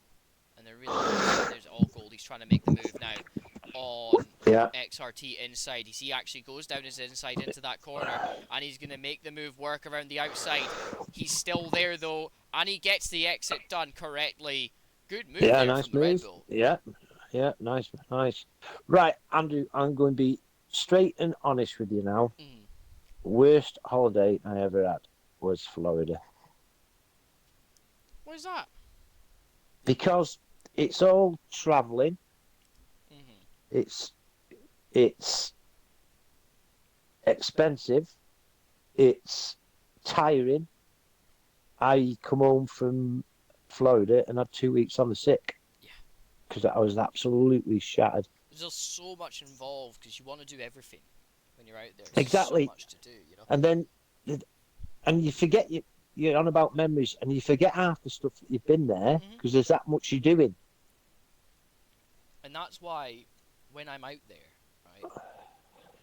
and they're really good. See, there's all gold. He's trying to make the move now on Yeah. XRT inside. He actually goes down his inside into that corner, and he's gonna make the move work around the outside. He's still there though, and he gets the exit done correctly. Good move Yeah, there from nice the Red move. Bull. Yeah, yeah, nice, nice. Right, Andrew, I'm going to be straight and honest with you now. Mm. Worst holiday I ever had was Florida What is that? because it's all traveling. Mm-hmm. It's it's expensive. It's tiring. I come home from Florida and had 2 weeks on the sick Yeah. because I was absolutely shattered. There's just so much involved because you want to do everything when you're out there. There's just so Exactly. much to do. And then and you forget you're on about memories and you forget half the stuff that you've been there Mm-hmm. because there's that much you're doing. And that's why when I'm out there, right?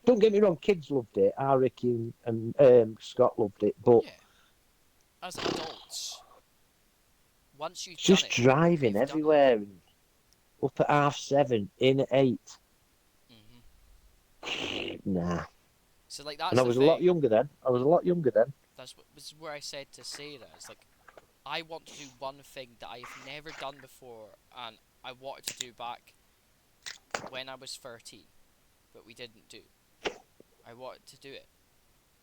Don't get me wrong, kids loved it. Ricky and Scott loved it, but Yeah. As adults, once you've done just it, driving you've done it. everywhere and up at 7:30, in at 8. Mm-hmm. Nah. So like And that's I the was a lot thing. younger then. This is where I said to say that it's like I want to do one thing that I've never done before, and I wanted to do back when I was 13, but we didn't do. I wanted to do it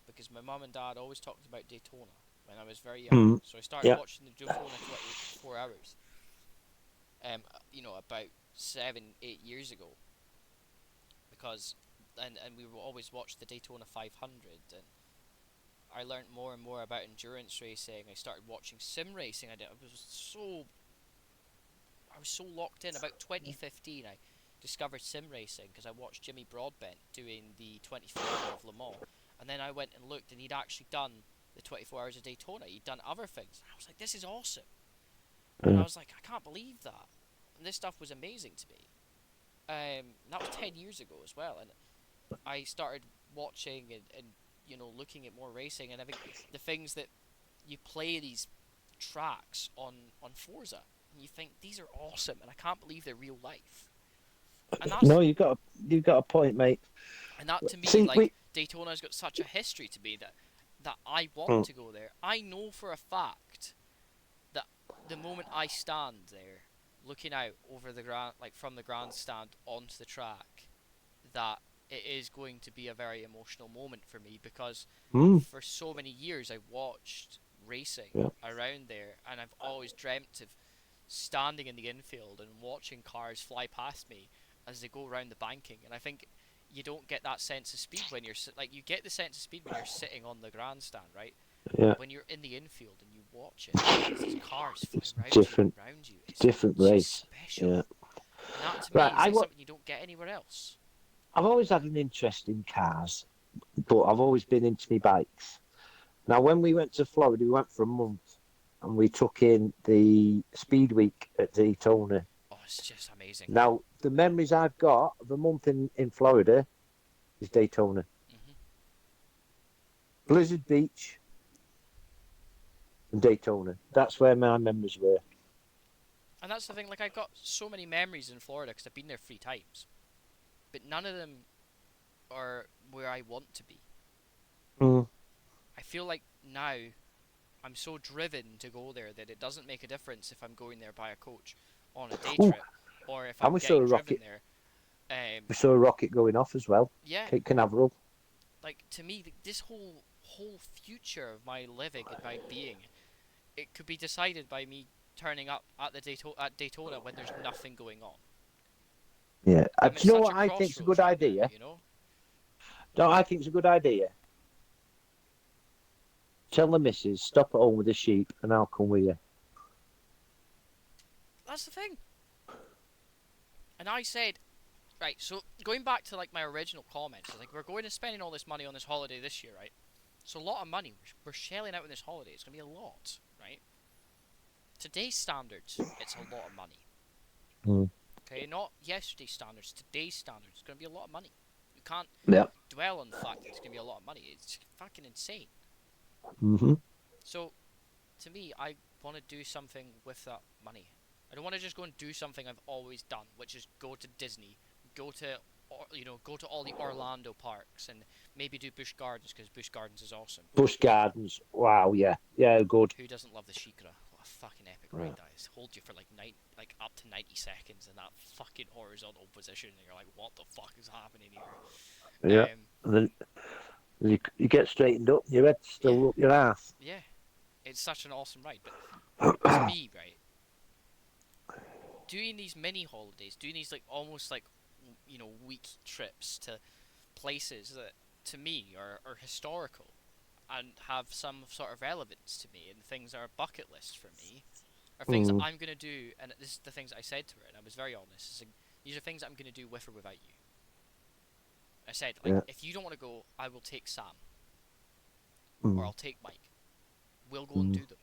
because my mum and dad always talked about Daytona when I was very young. Mm, So I started yeah. watching the Daytona 24 hours. About 7-8 years ago, because and we will always watch the Daytona 500, and I learned more and more about endurance racing. I started watching sim racing. I was so locked in. About 2015, I discovered sim racing because I watched Jimmy Broadbent doing the 24 hour of Le Mans, and then I went and looked, and he'd actually done the 24 hours of Daytona. He'd done other things, and I was like, "This is awesome!" And I was like, "I can't believe that." And this stuff was amazing to me. That was 10 years ago as well, and I started watching and looking at more racing, and I think the things that you play these tracks on Forza, and you think these are awesome, and I can't believe they're real life. And No, you've got a point, mate. that to me, See, like Daytona's got such a history to me that I want Mm. to go there. I know for a fact that the moment I stand there, looking out over the from the grandstand onto the track, that it is going to be a very emotional moment for me because Mm. for so many years I watched racing Yeah. around there, and I've always dreamt of standing in the infield and watching cars fly past me as they go around the banking. And I think you don't get that sense of speed when you're like, you get the sense of speed when you're sitting on the grandstand, right? Yeah. But when you're in the infield and you watch it as these cars fly It's round different. and round you, Different it's just race. special. Yeah. And that to Right. me is like something you don't get anywhere else. I've always had an interest in cars, but I've always been into my bikes. Now, when we went to Florida, we went for a month, and we took in the Speed Week at Daytona. Oh, it's just amazing. Now, the memories I've got of a month in Florida is Daytona. Hmm. Blizzard Beach and Daytona. That's where my memories were. And that's the thing, like, I got so many memories in Florida because I've been there 3 times. But none of them are where I want to be. Mm. I feel like now I'm so driven to go there that it doesn't make a difference if I'm going there by a coach on a day Ooh, trip or if and I'm we saw getting a driven rocket. there. We saw a rocket going off as well. Yeah, Cape Canaveral. like to me, this whole future of my living and my being, it could be decided by me turning up at the Daytona when there's nothing going on. Yeah. I'm Do at you know such a what I think's a crossroads good right now, idea? you know. Don't I think it's a good idea? Tell the missus, stop at home with the sheep and I'll come with you. That's the thing. And I said, right, so going back to like my original comments, like we're going to spending all this money on this holiday this year, right? So a lot of money we're shelling out on this holiday. It's gonna be a lot, right? Today's standards, it's a lot of money. Mm. Okay, not yesterday's standards, today's standards. It's gonna be a lot of money. You can't Yeah. dwell on the fact that it's gonna be a lot of money. It's fucking insane. Mm-hmm. So to me, I want to do something with that money. I don't want to just go and do something I've always done, which is go to Disney, go to go to all the Orlando parks, and maybe do Busch Gardens because Busch Gardens is awesome. Busch Gardens. Wow, yeah. Yeah, good. Who doesn't love the Shikra? What a fucking epic Yeah. ride that is. Hold you for like up to 90 seconds in that fucking horizontal position, and you're like, what the fuck is happening Yeah. here? And then you get straightened up, your head Yeah, still up your ass. yeah, it's such an awesome ride. But to me, right, doing these mini holidays, doing these like almost like week trips to places that to me are historical and have some sort of relevance to me and things that are bucket lists for me are things that Mm. I'm gonna do. And this is the things I said to her, and I was very honest. Like, these are things I'm gonna do with or without you. I said, like, Yeah. if you don't want to go, I will take Sam or Mm. I'll take Mike. We'll go and Mm. do them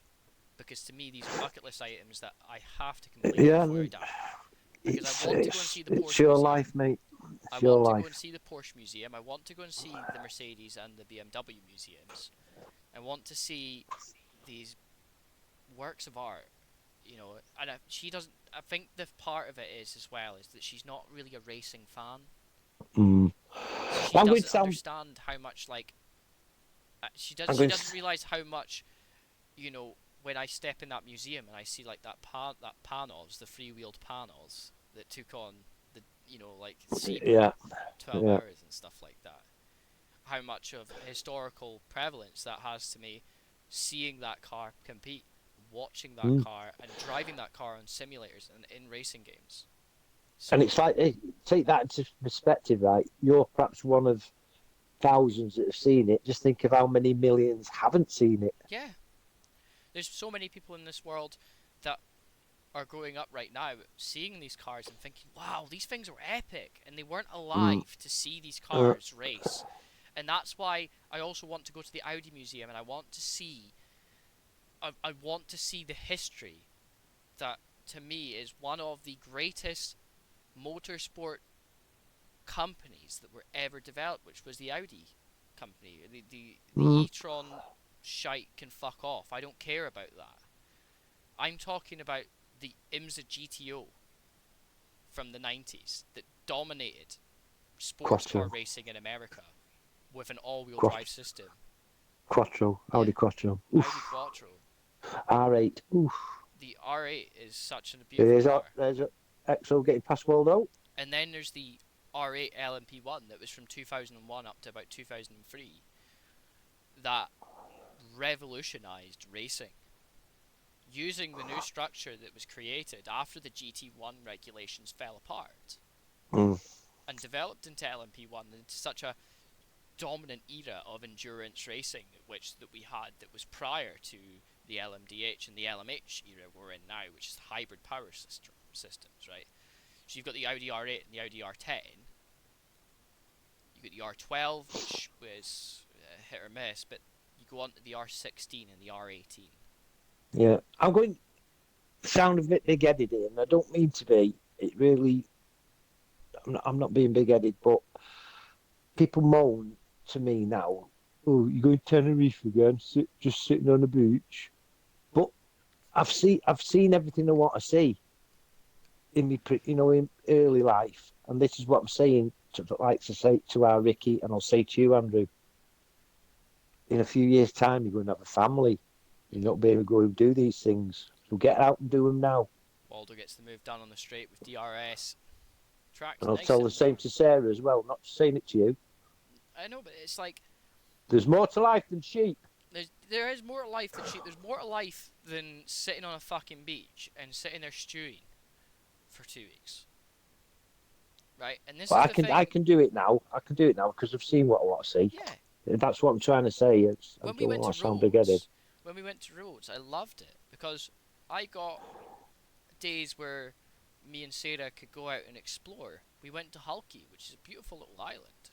because to me these are bucket list items that I have to complete Yeah, before I die. Because it's, I want to go and see the it's Porsche your Museum. life, mate. I It's your want to go and life. see the Porsche Museum. I want to go and see the Mercedes and the BMW museums. I want to see these works of art, And she doesn't. I think the part of it is as well is that she's not really a racing fan. Mm. So she I'm going to doesn't sound. understand how much like I'm she going doesn't to. realize how much when I step in that museum and I see like that panels, the free-wheeled panels that took on the like SEMA Yeah. 12 Yeah. hours and stuff like that. How much of historical prevalence that has to me seeing that car compete, watching that Mm. car and driving that car on simulators and in racing games. And So it's like, take that into perspective, right? You're perhaps one of thousands that have seen it. Just think of how many millions haven't seen it. yeah, there's so many people in this world that are growing up right now seeing these cars and thinking, wow, these things are epic, and they weren't Mm. alive to see these cars race. And that's why I also want to go to the Audi Museum, and I want to see the history that to me is one of the greatest motorsport companies that were ever developed, which was the Audi company. The Mm. e-tron shite can fuck off. I don't care about that. I'm talking about the IMSA GTO from the 90s that dominated sports car Quattro. racing in America with an all-wheel Quat- drive system. Quattro. Yeah, Audi Quattro. Audi Quattro. R8. Oof. The R8 is such a beautiful There's car. a XO getting past Waldo. And then there's the R8 LMP1 that was from 2001 up to about 2003 that revolutionized racing. using the new structure that was created after the GT1 regulations fell apart Mm. and developed into LMP1 into such a dominant era of endurance racing that we had that was prior to the LMDH and the LMH era we're in now, which is hybrid power systems, right? So you've got the Audi R8 and the Audi R10. You've got the R12, which was hit or miss, but you go on to the R16 and the R18. Yeah, I'm going to sound a bit big-headed here, and I don't mean to be. It really, I'm not being big-headed, but people moan to me now, oh, you're going to Tenerife again, just sitting on the beach. But I've seen everything I want to see in me, in early life, and this is what I'm saying. To say to our Ricky, and I'll say to you, Andrew. In a few years' time, you're going to have a family. You're not being able to go and do these things. So get out and do them now. Waldo gets the move done on the straight with DRS. Track's And I'll nice tell and the same warm. to Sarah as well. Not saying it to you. I know, but it's like There's more to life than sheep. there is more to life than sheep. There's more to life than sitting on a fucking beach and sitting there stewing for 2 weeks. Right? And this But is the thing. I can do it now. I can do it now because I've seen what I want to see. Yeah. That's what I'm trying to say. I When we don't went want to to sound big-headed. Rhodes, I loved it because I got days where me and Sarah could go out and explore. We went to Halki, which is a beautiful little island,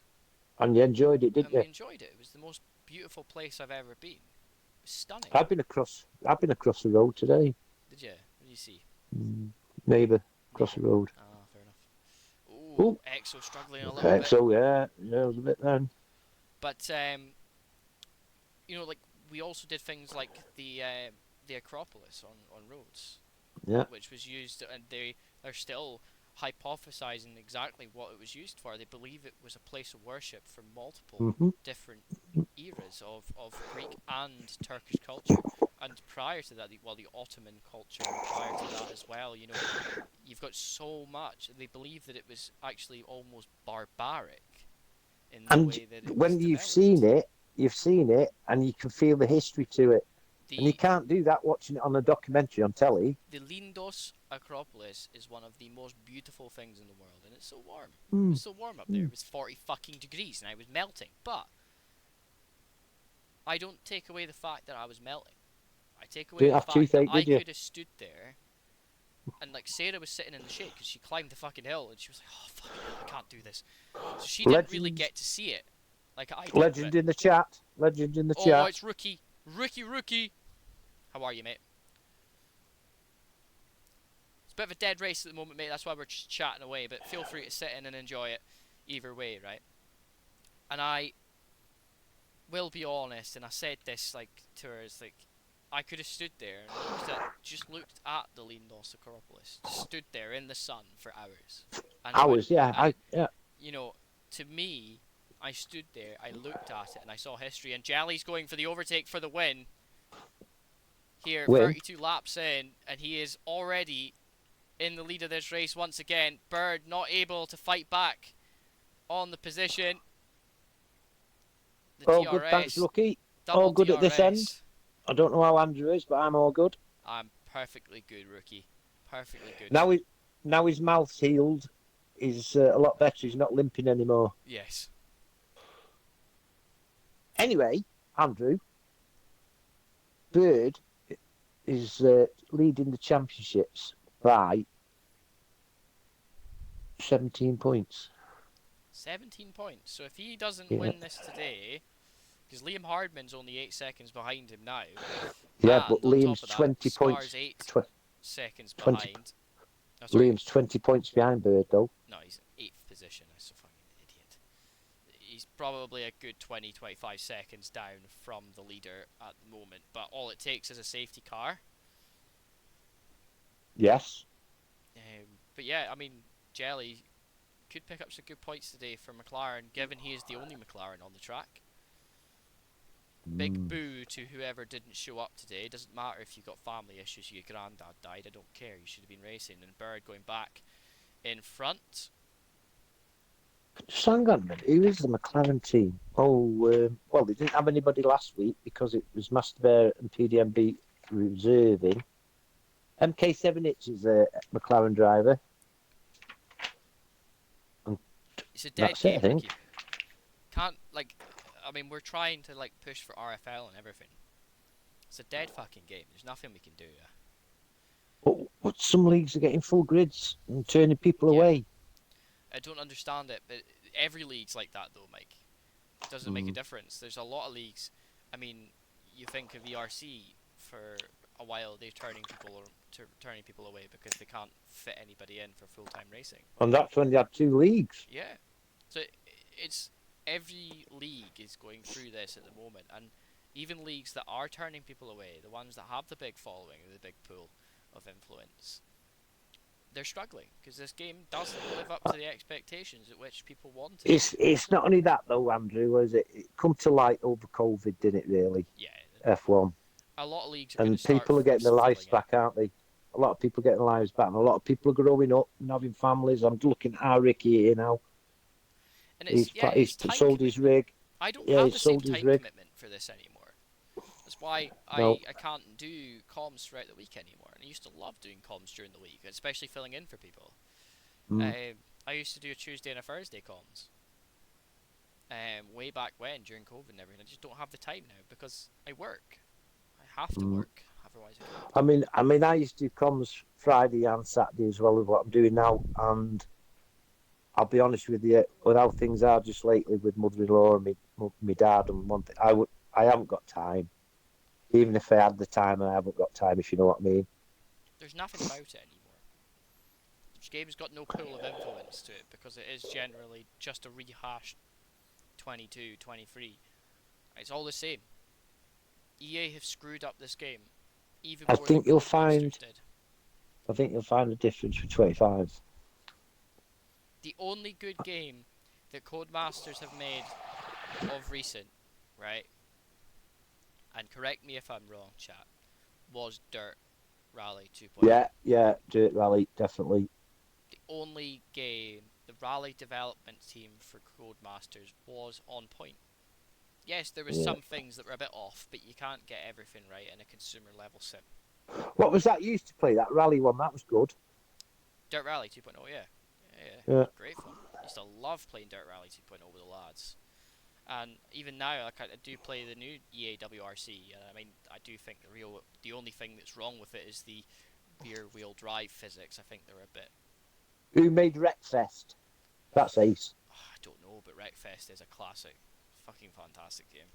And you enjoyed it, didn't and we you? enjoyed it. It was the most beautiful place I've ever been. It was stunning. I've been across the road today. Did you? What did you see? Neighbour across the road. Ah, fair enough. Ooh, Oh, EXO struggling a little okay. bit. So yeah, it was a bit then. But like we also did things like the Acropolis on Rhodes, Yeah. which was used, and they're still hypothesizing exactly what it was used for. They believe it was a place of worship for multiple different eras of Greek and Turkish culture. And prior to that, the Ottoman culture, and prior to that as well, you've got so much. They believe that it was actually almost barbaric in the And way that it was when you've developed. seen it, and you can feel the history to it. And you The can't do that watching it on a documentary on telly. the Lindos Acropolis is one of the most beautiful things in the world, and it's so warm. It Mm. was so warm up there. It was 40 fucking degrees, and I was melting. But I don't take away the fact that I was melting. I take away Didn't the have fact that toothache, I did you? could have stood there, and like Sarah was sitting in the shade because she climbed the fucking hill, and she was like, "Oh fucking hell, I can't do this." So she didn't really get to see it, like I did. Legend But in the chat. Legend in the oh, chat. it's rookie. How are you, mate? It's a bit of a dead race at the moment, mate. That's why we're just chatting away. But feel free to sit in and enjoy it either way, right? And I will be honest, and I said this like to her, it's like I could have stood there and looked at the Lindos Acropolis, just stood there in the sun for hours. And Yeah. to me, I stood there, I looked at it, and I saw history. And Jelly's going for the overtake for the win. Here, Win. 32 laps in, and he is already in the lead of this race once again. Bird not able to fight back on the position. The All DRS. good, thanks, Lucky. Double All good DRS. at this end. I don't know how Andrew is, but I'm all good. I'm perfectly good, rookie. Perfectly good. Now his mouth's healed. He's a lot better. He's not limping anymore. Yes. Anyway, Andrew, Bird is leading the championships by 17 points. 17 points. So if he doesn't win this today, because Liam Hardman's only 8 seconds behind him now. Yeah, but on Liam's top of that, 20 Scar's points. 8 seconds 20 behind. Oh, sorry. Liam's 20 points behind Bird, though. No, he's in 8th position. I'm so fucking idiot. He's probably a good 20-25 seconds down from the leader at the moment. But all it takes is a safety car. Yes. But yeah, I mean, Jelly could pick up some good points today for McLaren, given he is the only McLaren on the track. Big boo to whoever didn't show up today. Doesn't matter if you've got family issues, your granddad died, I don't care, you should have been racing. And Bird going back in front. Just hang on a minute. Who is the McLaren team? Well, they didn't have anybody last week because it was Master Bear and PDMB reserving. MK7H is a McLaren driver. And It's a dead that's it, I game, think. Ricky. Can't like. I mean, we're trying to like push for RFL and everything. It's a dead fucking game. There's nothing we can do. But some leagues are getting full grids and turning people Yeah, away. I don't understand it, but every league's like that though, Mike. It doesn't make a Mm. difference. There's a lot of leagues. I mean, you think of ERC for a while, they're turning people away because they can't fit anybody in for full-time racing. And that's when they had 2 leagues. Yeah, so it's every league is going through this at the moment, and even leagues that are turning people away, the ones that have the big following, the big pool of influence, they're struggling because this game doesn't live up to the expectations at which people want it to. It's not only that though, Andrew. Was it? It come to light over COVID, didn't it? Really, Yeah, F1, a lot of leagues are going to and start people are getting their lives filling in. back, aren't they? A lot of people getting their lives back, and a lot of people are growing up and having families. I'm looking at our Ricky here now. And He's it's time sold his commitment. rig. I don't Yeah, have he's the same sold his time rig. commitment for this anymore. That's why No, I can't do comms throughout the week anymore. And I used to love doing comms during the week, especially filling in for people. mm. I used to do a Tuesday and a Thursday comms. Way back when during COVID and everything, I just don't have the time now because I work. I have to Mm. work, otherwise I can't. I used to do comms Friday and Saturday as well as what I'm doing now, and I'll be honest with you, with how things are just lately with mother-in-law and me dad and one thing, I haven't got time. Even if I had the time, I haven't got time. If you know what I mean. There's nothing about it anymore. This game's got no pool of influence to it because it is generally just a rehashed 22, 23. It's all the same. EA have screwed up this game even I more than think you'll find. Codemasters did. I think you'll find a difference for 25. The only good game that Codemasters have made of recent, right? And correct me if I'm wrong, chat, was Dirt Rally 2.0. Yeah, Dirt Rally definitely. The only game the Rally development team for Codemasters was on point. Yes, there was Yeah. some things that were a bit off, but you can't get everything right in a consumer level sim. What was that you used to play? That Rally one. That was good. Dirt Rally 2.0, yeah. Yeah, Yeah. great fun. I used to love playing Dirt Rally 2.0 with the lads. And even now, like, I do play the new EA WRC. I mean, I do think the only thing that's wrong with it is the rear wheel drive physics. I think they're a bit. Who made Wreckfest? That's ace. I don't know, but Wreckfest is a classic, fucking fantastic game.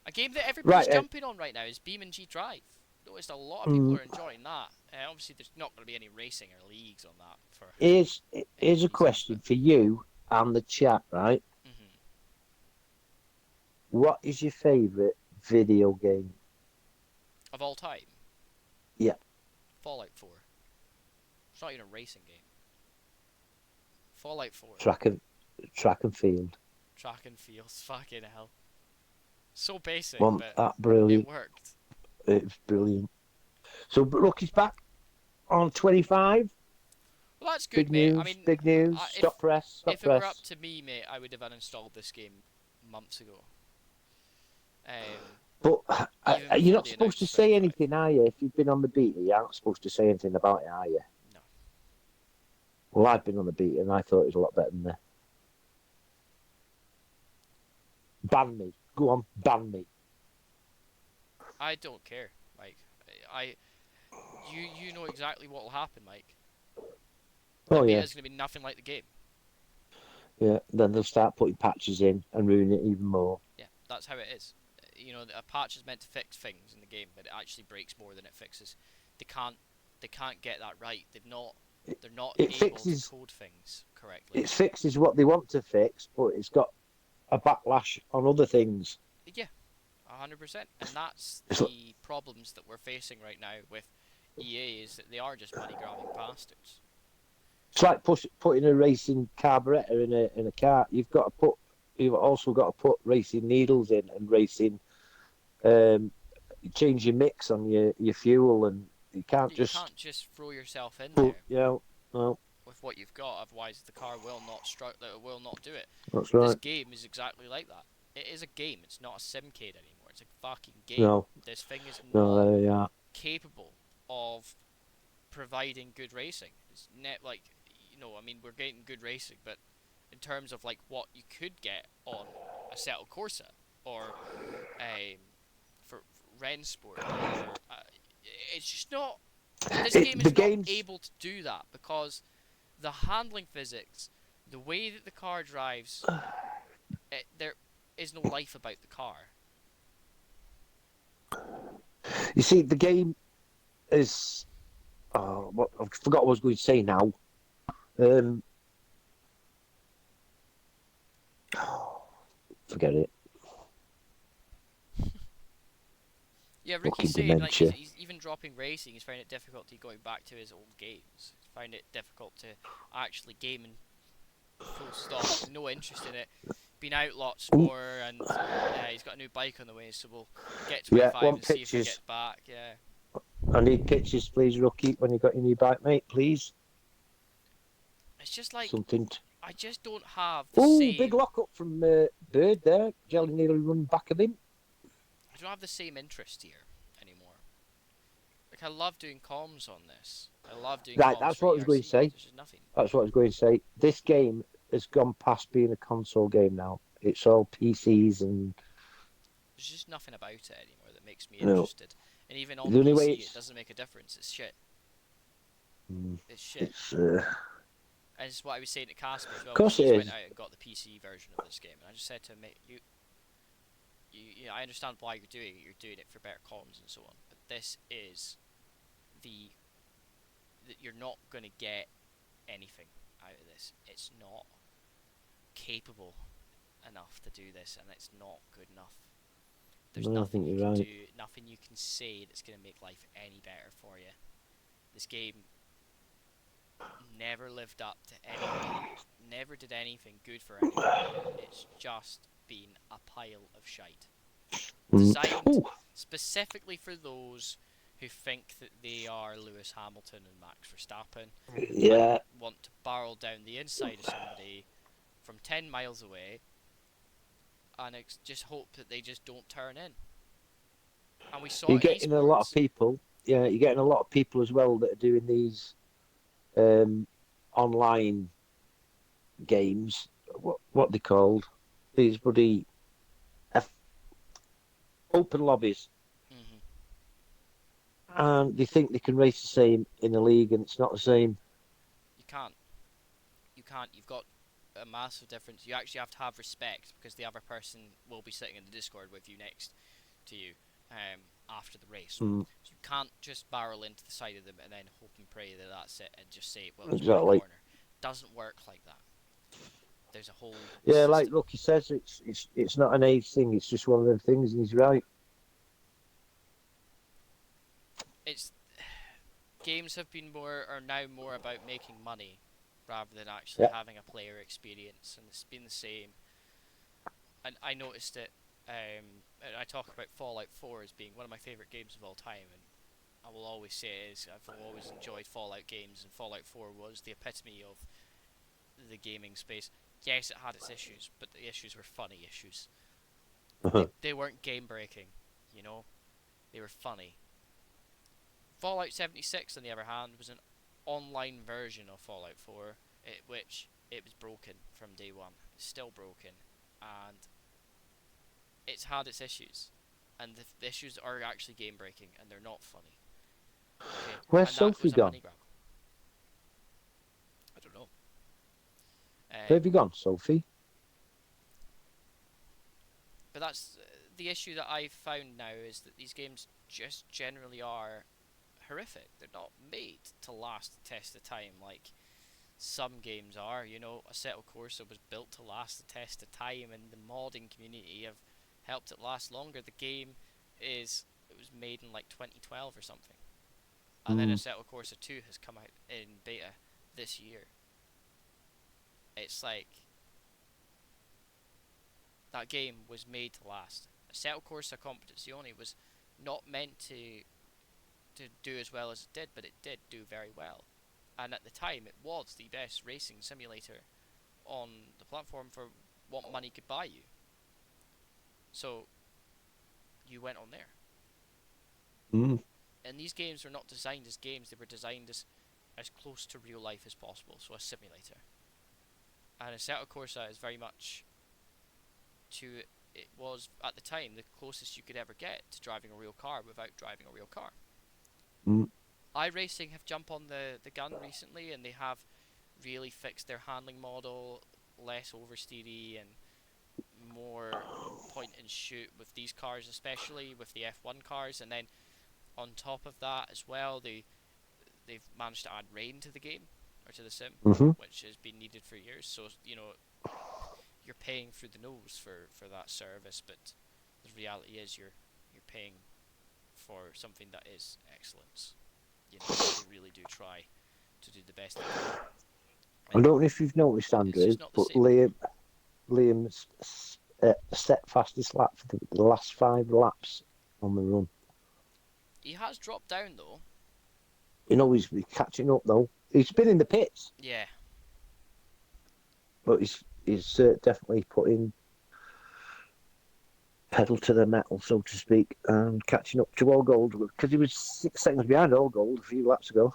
A game that everybody's Right. jumping on right now is BeamNG Drive. Noticed a lot of people are enjoying that. Obviously, there's not going to be any racing or leagues on that for Here's any here's a reasons, question but for you and the chat. Right. mhm. What is your favourite video game? Of all time, Yeah. Fallout 4. It's not even a racing game. Fallout 4. Track and field. Track and fields, fucking hell. So basic, One but that it brilliant. worked. It was brilliant. So Rookie's back on 25. Well, that's good, Big mate. news. I mean, Big news. I, Stop press. Stop if it were up press. to me, mate, I would have uninstalled this game months ago. But Even you're before not they supposed to announced say 25. anything, are you? If you've been on the beta, you aren't supposed to say anything about it, are you? No. Well, I've been on the beta and I thought it was a lot better than that. Ban me. Go on, ban me. I don't care, Mike. You know exactly what will happen, Mike. The Oh, beta yeah. is going to be nothing like the game. Yeah. Then they'll start putting patches in and ruin it even more. Yeah, that's how it is. You know, a patch is meant to fix things in the game, but it actually breaks more than it fixes. They can't get that right. They're not It able fixes. to code things correctly. It fixes what they want to fix, but it's got a backlash on other things. Yeah, 100%. And that's It's, the problems that we're facing right now with EA is that they are just money grabbing bastards. it's like putting a racing carburetor in a car. You've also got to put racing needles in and racing. Change your mix on your fuel, and you can't You just can't just throw yourself in put. there No, with what you've got, otherwise the car will not will not do it. that's This right. game is exactly like that. It is a game. It's not a simcade anymore. It's a fucking game. No, This thing is no, not there you are. capable of providing good racing. It's like, I mean, we're getting good racing, but in terms of like what you could get on a Assetto Corsa or for Rennsport, or it's just not. This game The is not game's able to do that because the handling physics, the way that the car drives, there is no life about the car. you see the game is. Oh, what I forgot what I was going to say now. Um, Forget it. Yeah, Ricky's Fucking saying like dementia. he's even dropping racing. He's found it difficult to going back to his old games. He's found it difficult to actually game and full stop. No interest in it. Been out lots Ooh, more, and he's got a new bike on the way, so we'll get yeah, 25 one and see if he pictures. gets back. Yeah, I need pictures, please, Rookie, when you got your new bike, mate, please. it's just like Something. I just don't have the Oh, big same. lock up from Bird there. Jelly nearly run back of him. I don't have the same interest here anymore. Like I love doing comms on this. I love doing Right, comms that's for what I was going to ERC. say. There's just nothing. That's what I was going to say. This game has gone past being a console game now. It's all PCs and There's just nothing about it anymore that makes me you know interested. And even on the only way PC, it it's doesn't make a difference. It's shit. mm, It's shit. it's And it's what I was saying to Casper as of well, because course it he's went is. out and got the PC version of this game, and I just said to him, mate, I understand why you're doing it. You're doing it for better comms and so on, but this is the that you're not gonna get anything out of this. It's not capable enough to do this, and it's not good enough. There's No, I nothing think you you're can right. do, nothing you can say that's gonna make life any better for you. This game never lived up to anything, never did anything good for anybody. It's just been a pile of shite. Mm. Designed Oh, specifically for those who think that they are Lewis Hamilton and Max Verstappen and yeah. want to barrel down the inside of somebody from 10 miles away and just hope that they just don't turn in. And we saw You're it getting a lot of esports. people. Yeah, you're getting a lot of people as well that are doing these um, online games. What they called? These bloody F- open lobbies, Hmm. and they think they can race the same in a league, and it's not the same. You can't. You can't. You've got a massive difference. You actually have to have respect because the other person will be sitting in the Discord with you next to you after the race. Mm, So you can't just barrel into the side of them and then hope and pray that that's it and just say, well, it was one exactly. corner. Doesn't work like that. There's a whole Yeah, like system. Rocky says, it's not an age thing. It's just one of them things, and he's right. It's games are now more about making money rather than actually Yeah. having a player experience, and it's been the same. And I noticed it. And I talk about Fallout 4 as being one of my favorite games of all time, and I will always say it is. I've always enjoyed Fallout games, and Fallout 4 was the epitome of the gaming space. Yes, it had its issues, but the issues were funny issues. They weren't game breaking, you know. They were funny. Fallout 76, on the other hand, was an online version of Fallout 4, which it was broken from day one. It's still broken, and it's had its issues, and the issues are actually game breaking, and they're not funny. Okay, Where's and that Sophie was a gone? money grab. I don't know. Where have you gone, Sophie? But that's the issue that I've found now is that these games just generally are horrific. They're not made to last the test of time like some games are. You know, Assetto Corsa was built to last the test of time, and the modding community have helped it last longer. The game it was made in like 2012 or something, and then Mm. Assetto Corsa 2 has come out in beta this year. It's like that game was made to last. Assetto Corsa Competizione was not meant to do as well as it did, but it did do very well. And at the time, it was the best racing simulator on the platform for what money could buy you. So you went on there. Mm. And these games were not designed as games; they were designed as close to real life as possible, so a simulator. And Assetto Corsa is very much to it was at the time the closest you could ever get to driving a real car without driving a real car. Mm. iRacing have jumped on the gun recently, and they have really fixed their handling model, less oversteery and more point and shoot with these cars, especially with the F1 cars. And then on top of that as well, they've managed to add rain to the game or to the sim, Mm-hmm. which has been needed for years. So you're paying through the nose for that service, but the reality is you're paying for something that is excellence. They really do try to do the best they can. I And don't know if you've noticed, it's Andrew, just not the but same. Liam's set fastest lap for the last 5 laps on the run. He has dropped down though. He's catching up though. He's been in the pits, Yeah. but he's definitely putting pedal to the metal, so to speak, and catching up to All Gold because he was 6 seconds behind All Gold a few laps ago.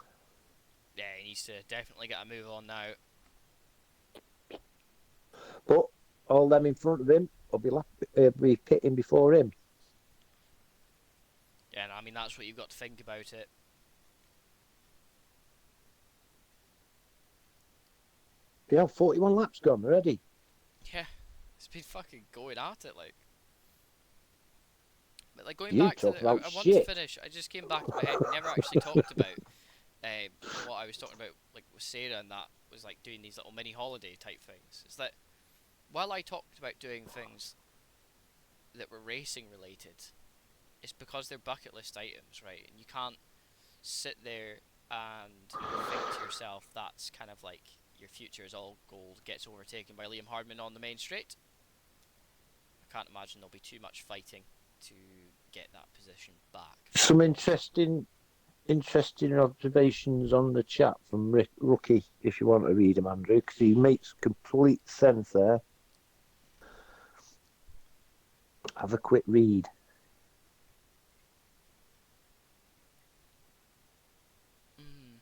Yeah, he needs to definitely get a move on now. But all them in front of him will be pitting before him. Yeah, and I mean that's what you've got to think about it. They have 41 laps gone already. Yeah, it's been fucking going at it like. But like going You back to talk about I want to shit. finish. I just came back in my head. We never actually talked about what I was talking about, like with Sarah, and that was like doing these little mini holiday type things. Is that while I talked about doing things that were racing related, it's because they're bucket list items, right? And you can't sit there and think to yourself that's kind of like your future is all gold gets overtaken by Liam Hardman on the main straight. I can't imagine there'll be too much fighting to get that position back. Some interesting observations on the chat from Rookie, if you want to read them, Andrew, because he makes complete sense there. Have a quick read. Mm.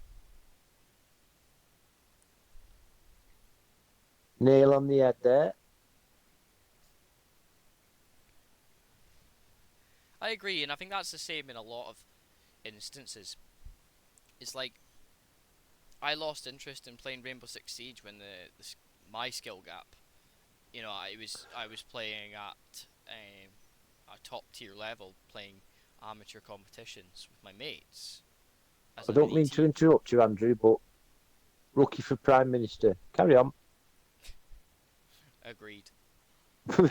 Nail on the head there. I agree, and I think that's the same in a lot of instances. It's like I lost interest in playing Rainbow Six Siege when my skill gap. I was playing at a top tier level, playing amateur competitions with my mates as I a don't mini mean to team. interrupt you, Andrew, but Rookie for Prime Minister. Carry on. Agreed. Um,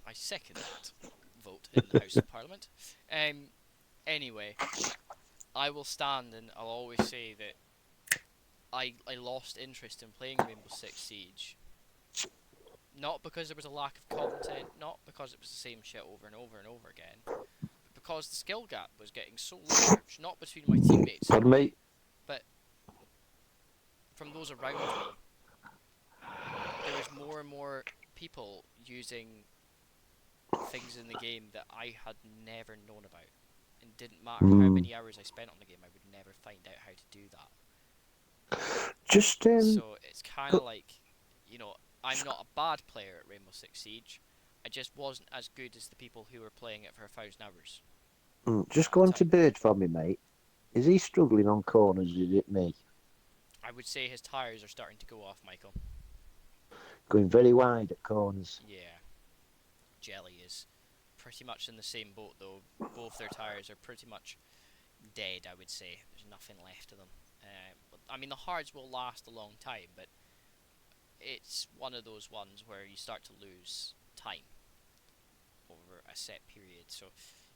I second that vote in the House of Parliament. Anyway, I will stand and I'll always say that I lost interest in playing Rainbow Six Siege. Not because there was a lack of content, not because it was the same shit over and over and over again, but because the skill gap was getting so large, not between my teammates and Pardon me, me. but from those around me. There was more and more people using things in the game that I had never known about. And didn't matter how many hours I spent on the game, I would never find out how to do that. Just So it's kind of like, you know, I'm not a bad player at Rainbow Six Siege. I just wasn't as good as the people who were playing it for 1,000 hours just at a go on to time. Bird for me, mate. Is he struggling on corners? Is it me? I would say his tires are starting to go off, Michael. Going very wide at corners. Yeah, Jelly is pretty much in the same boat though. Both their tires are pretty much dead, I would say. There's nothing left of them. But, I mean, the hards will last a long time, but it's one of those ones where you start to lose time over a set period. So,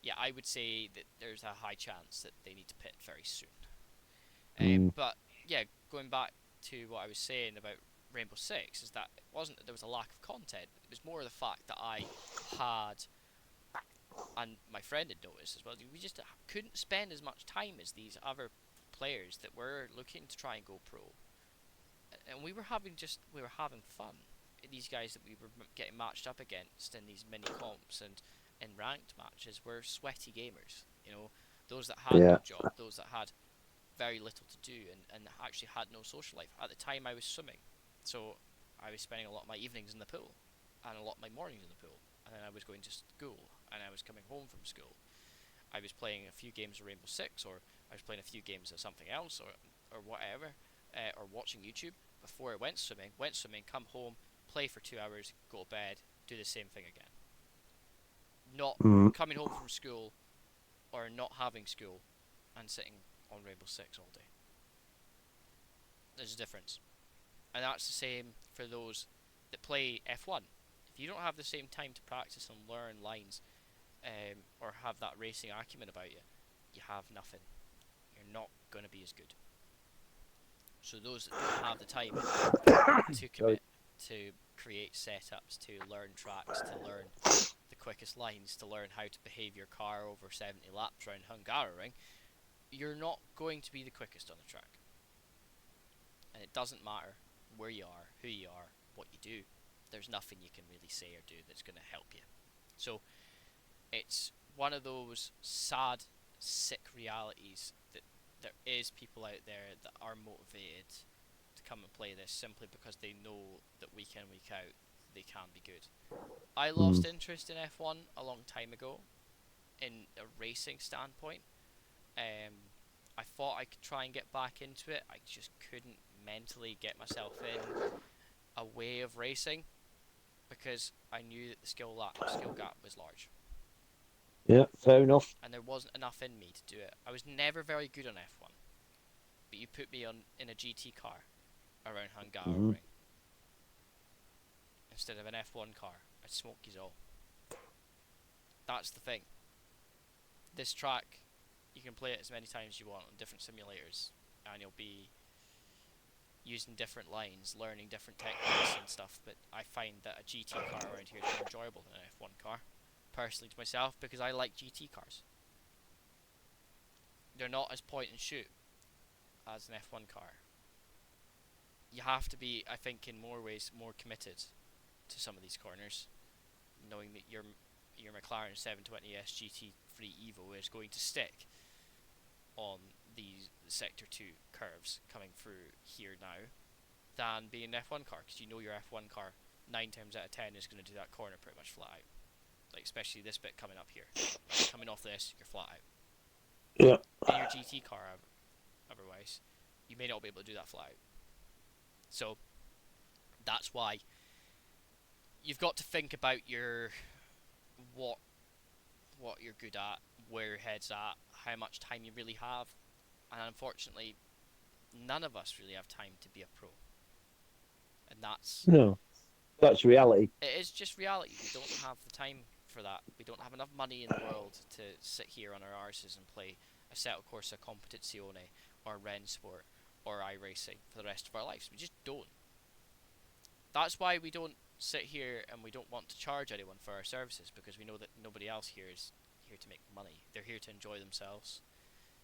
yeah, I would say that there's a high chance that they need to pit very soon. But, yeah, going back to what I was saying about Rainbow Six, is that it wasn't that there was a lack of content, it was more the fact that I had, and my friend had noticed as well, we just couldn't spend as much time as these other players that were looking to try and go pro, and we were having fun. These guys that we were getting matched up against in these mini comps and in ranked matches were sweaty gamers. Those that had Yeah. no job, those that had very little to do and actually had no social life. At the time, I was swimming, so I was spending a lot of my evenings in the pool and a lot of my mornings in the pool. And then I was going to school and I was coming home from school. I was playing a few games of Rainbow Six, or I was playing a few games of something else, or whatever, or watching YouTube before I went swimming, come home, play for 2 hours, go to bed, do the same thing again. Not Mm. coming home from school or not having school and sitting on Rainbow Six all day. There's a difference. And that's the same for those that play F1. If you don't have the same time to practice and learn lines, or have that racing acumen about you, you have nothing. You're not going to be as good. So those that don't have the time to Sorry. commit to create setups, to learn tracks, to learn the quickest lines, to learn how to behave your car over 70 laps around Hungaroring, you're not going to be the quickest on the track. And it doesn't matter where you are, who you are, what you do. There's nothing you can really say or do that's going to help you. So it's one of those sad, sick realities that there is people out there that are motivated to come and play this simply because they know that week in, week out, they can be good. I lost interest in F1 a long time ago in a racing standpoint. I thought I could try and get back into it. I just couldn't mentally get myself in a way of racing because I knew that the skill gap was large. Yeah, fair enough. And there wasn't enough in me to do it. I was never very good on F1, but you put me in a GT car around Hungaroring instead of an F1 car, I'd smoke you all. That's the thing. This track, you can play it as many times as you want on different simulators, and you'll be using different lines, learning different techniques and stuff, but I find that a GT car around here is more enjoyable than an F1 car, personally to myself, because I like GT cars. They're not as point and shoot as an F1 car. You have to be, I think, in more ways, more committed to some of these corners, knowing that your McLaren 720S GT3 Evo is going to stick on these Sector 2 curves coming through here now than being an F1 car, because you know your F1 car 9 times out of 10 is going to do that corner pretty much flat out. Like, especially this bit coming up here. Coming off this, you're flat out. Yeah. In your GT car, otherwise, you may not be able to do that flat out. So, that's why you've got to think about your what you're good at, where your head's at, how much time you really have, and unfortunately, none of us really have time to be a pro. And that's reality. it is just reality. We don't have the time for that. We don't have enough money in the world to sit here on our arses and play Assetto Corsa Competizione or Rennsport or iRacing for the rest of our lives. We just don't. That's why we don't sit here and we don't want to charge anyone for our services, because we know that nobody else here is here to make money. They're here to enjoy themselves.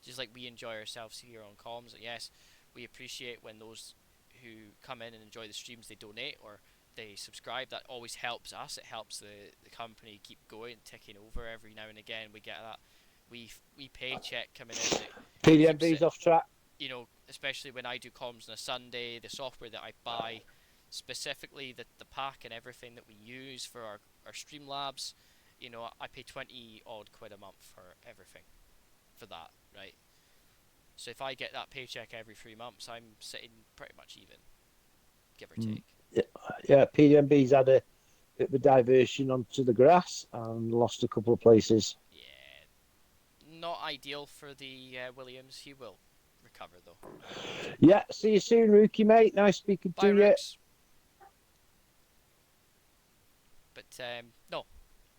Just like we enjoy ourselves here on comms. Yes, we appreciate when those who come in and enjoy the streams, they donate or they subscribe. That always helps us. It helps the company keep going, ticking over. Every now and again we get that we paycheck coming in that keeps PDMB's it, off track. you know, especially when I do comms on a Sunday, the software that I buy, specifically the pack and everything that we use for our Streamlabs, you know, I pay 20 odd quid a month for everything for that, right? So if I get that paycheck every 3 months, I'm sitting pretty much even, give or take. Yeah, PDMB's had a bit of a diversion onto the grass and lost a couple of places. Yeah, not ideal for the Williams. He will recover though, I imagine. Yeah, see you soon, Rookie, mate. Nice speaking Bye, to you. Rooks. But no,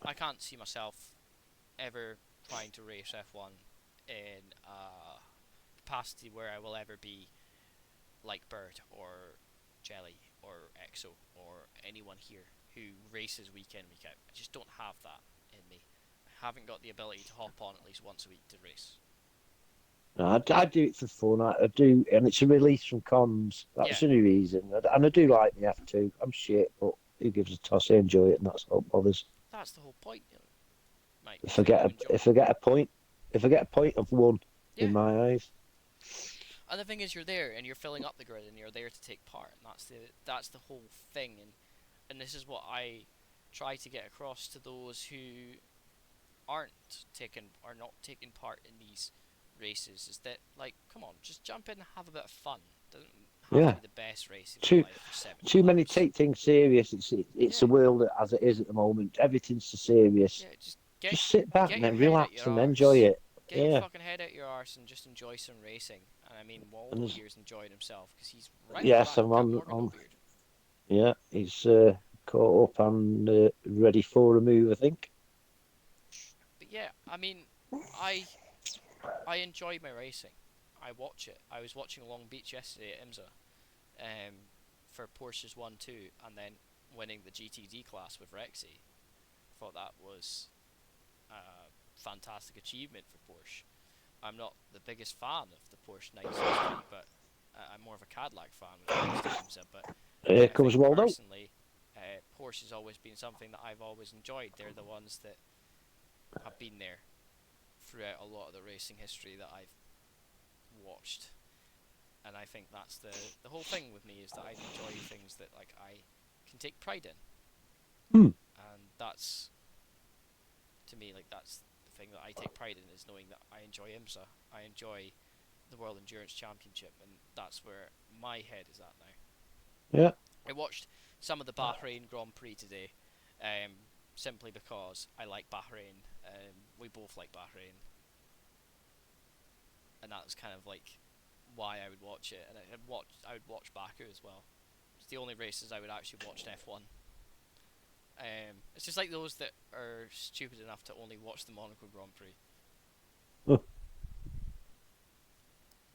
I can't see myself ever trying to race F1 in a capacity where I will ever be like Bird or Jelly or Exo or anyone here who races week in, week out. I just don't have that in me. I haven't got the ability to hop on at least once a week to race. No, I do it for fun. I do, and it's a release from comms. Yeah, That's the only reason. And I do like the F2. I'm shit, but who gives a toss? I enjoy it, and that's what bothers. that's the whole point, you know, Mike, is If I that you get enjoy it. a point. If I get a point, I've won Yeah. in my eyes. And the thing is, you're there and you're filling up the grid and you're there to take part, and that's the whole thing. And this is what I try to get across to those who are not taking part in these races, is that, like, come on, just jump in and have a bit of fun. Doesn't have to Yeah. be the best race of your Too life for 70 too many laps. take things serious. It's Yeah, the world as it is at the moment. Everything's so serious. yeah, just Just sit back get and your then head out relax your and enjoy arse. it. Get your Yeah. fucking head out your arse and just enjoy some racing. And I mean, And Waldo there's, here's enjoying himself because he's right off the yes, back of I'm Captain on. Morgan No Beard. Yeah, he's caught up and ready for a move, I think. But yeah, I mean, I I enjoy my racing. I watch it. I was watching Long Beach yesterday at IMSA, for Porsche's 1-2, and then winning the GTD class with Rexy. Thought that was a fantastic achievement for Porsche. I'm not the biggest fan of the Porsche 963, but I'm more of a Cadillac fan when it comes to IMSA. But Here I comes think Waldo. personally, Porsche has always been something that I've always enjoyed. They're the ones that have been there throughout a lot of the racing history that I've watched. And I think that's the whole thing with me, is that I enjoy things that, like, I can take pride in, Hmm. and that's, to me, like, that's the thing that I take pride in, is knowing that I enjoy IMSA, I enjoy the World Endurance Championship, and that's where my head is at now. Yeah. I watched some of the Bahrain Grand Prix today, simply because I like Bahrain. We both like Bahrain, and that was kind of like why I would watch it. And I would watch Baku as well. It's the only races I would actually watch in F1. It's just like those that are stupid enough to only watch the Monaco Grand Prix. Oh,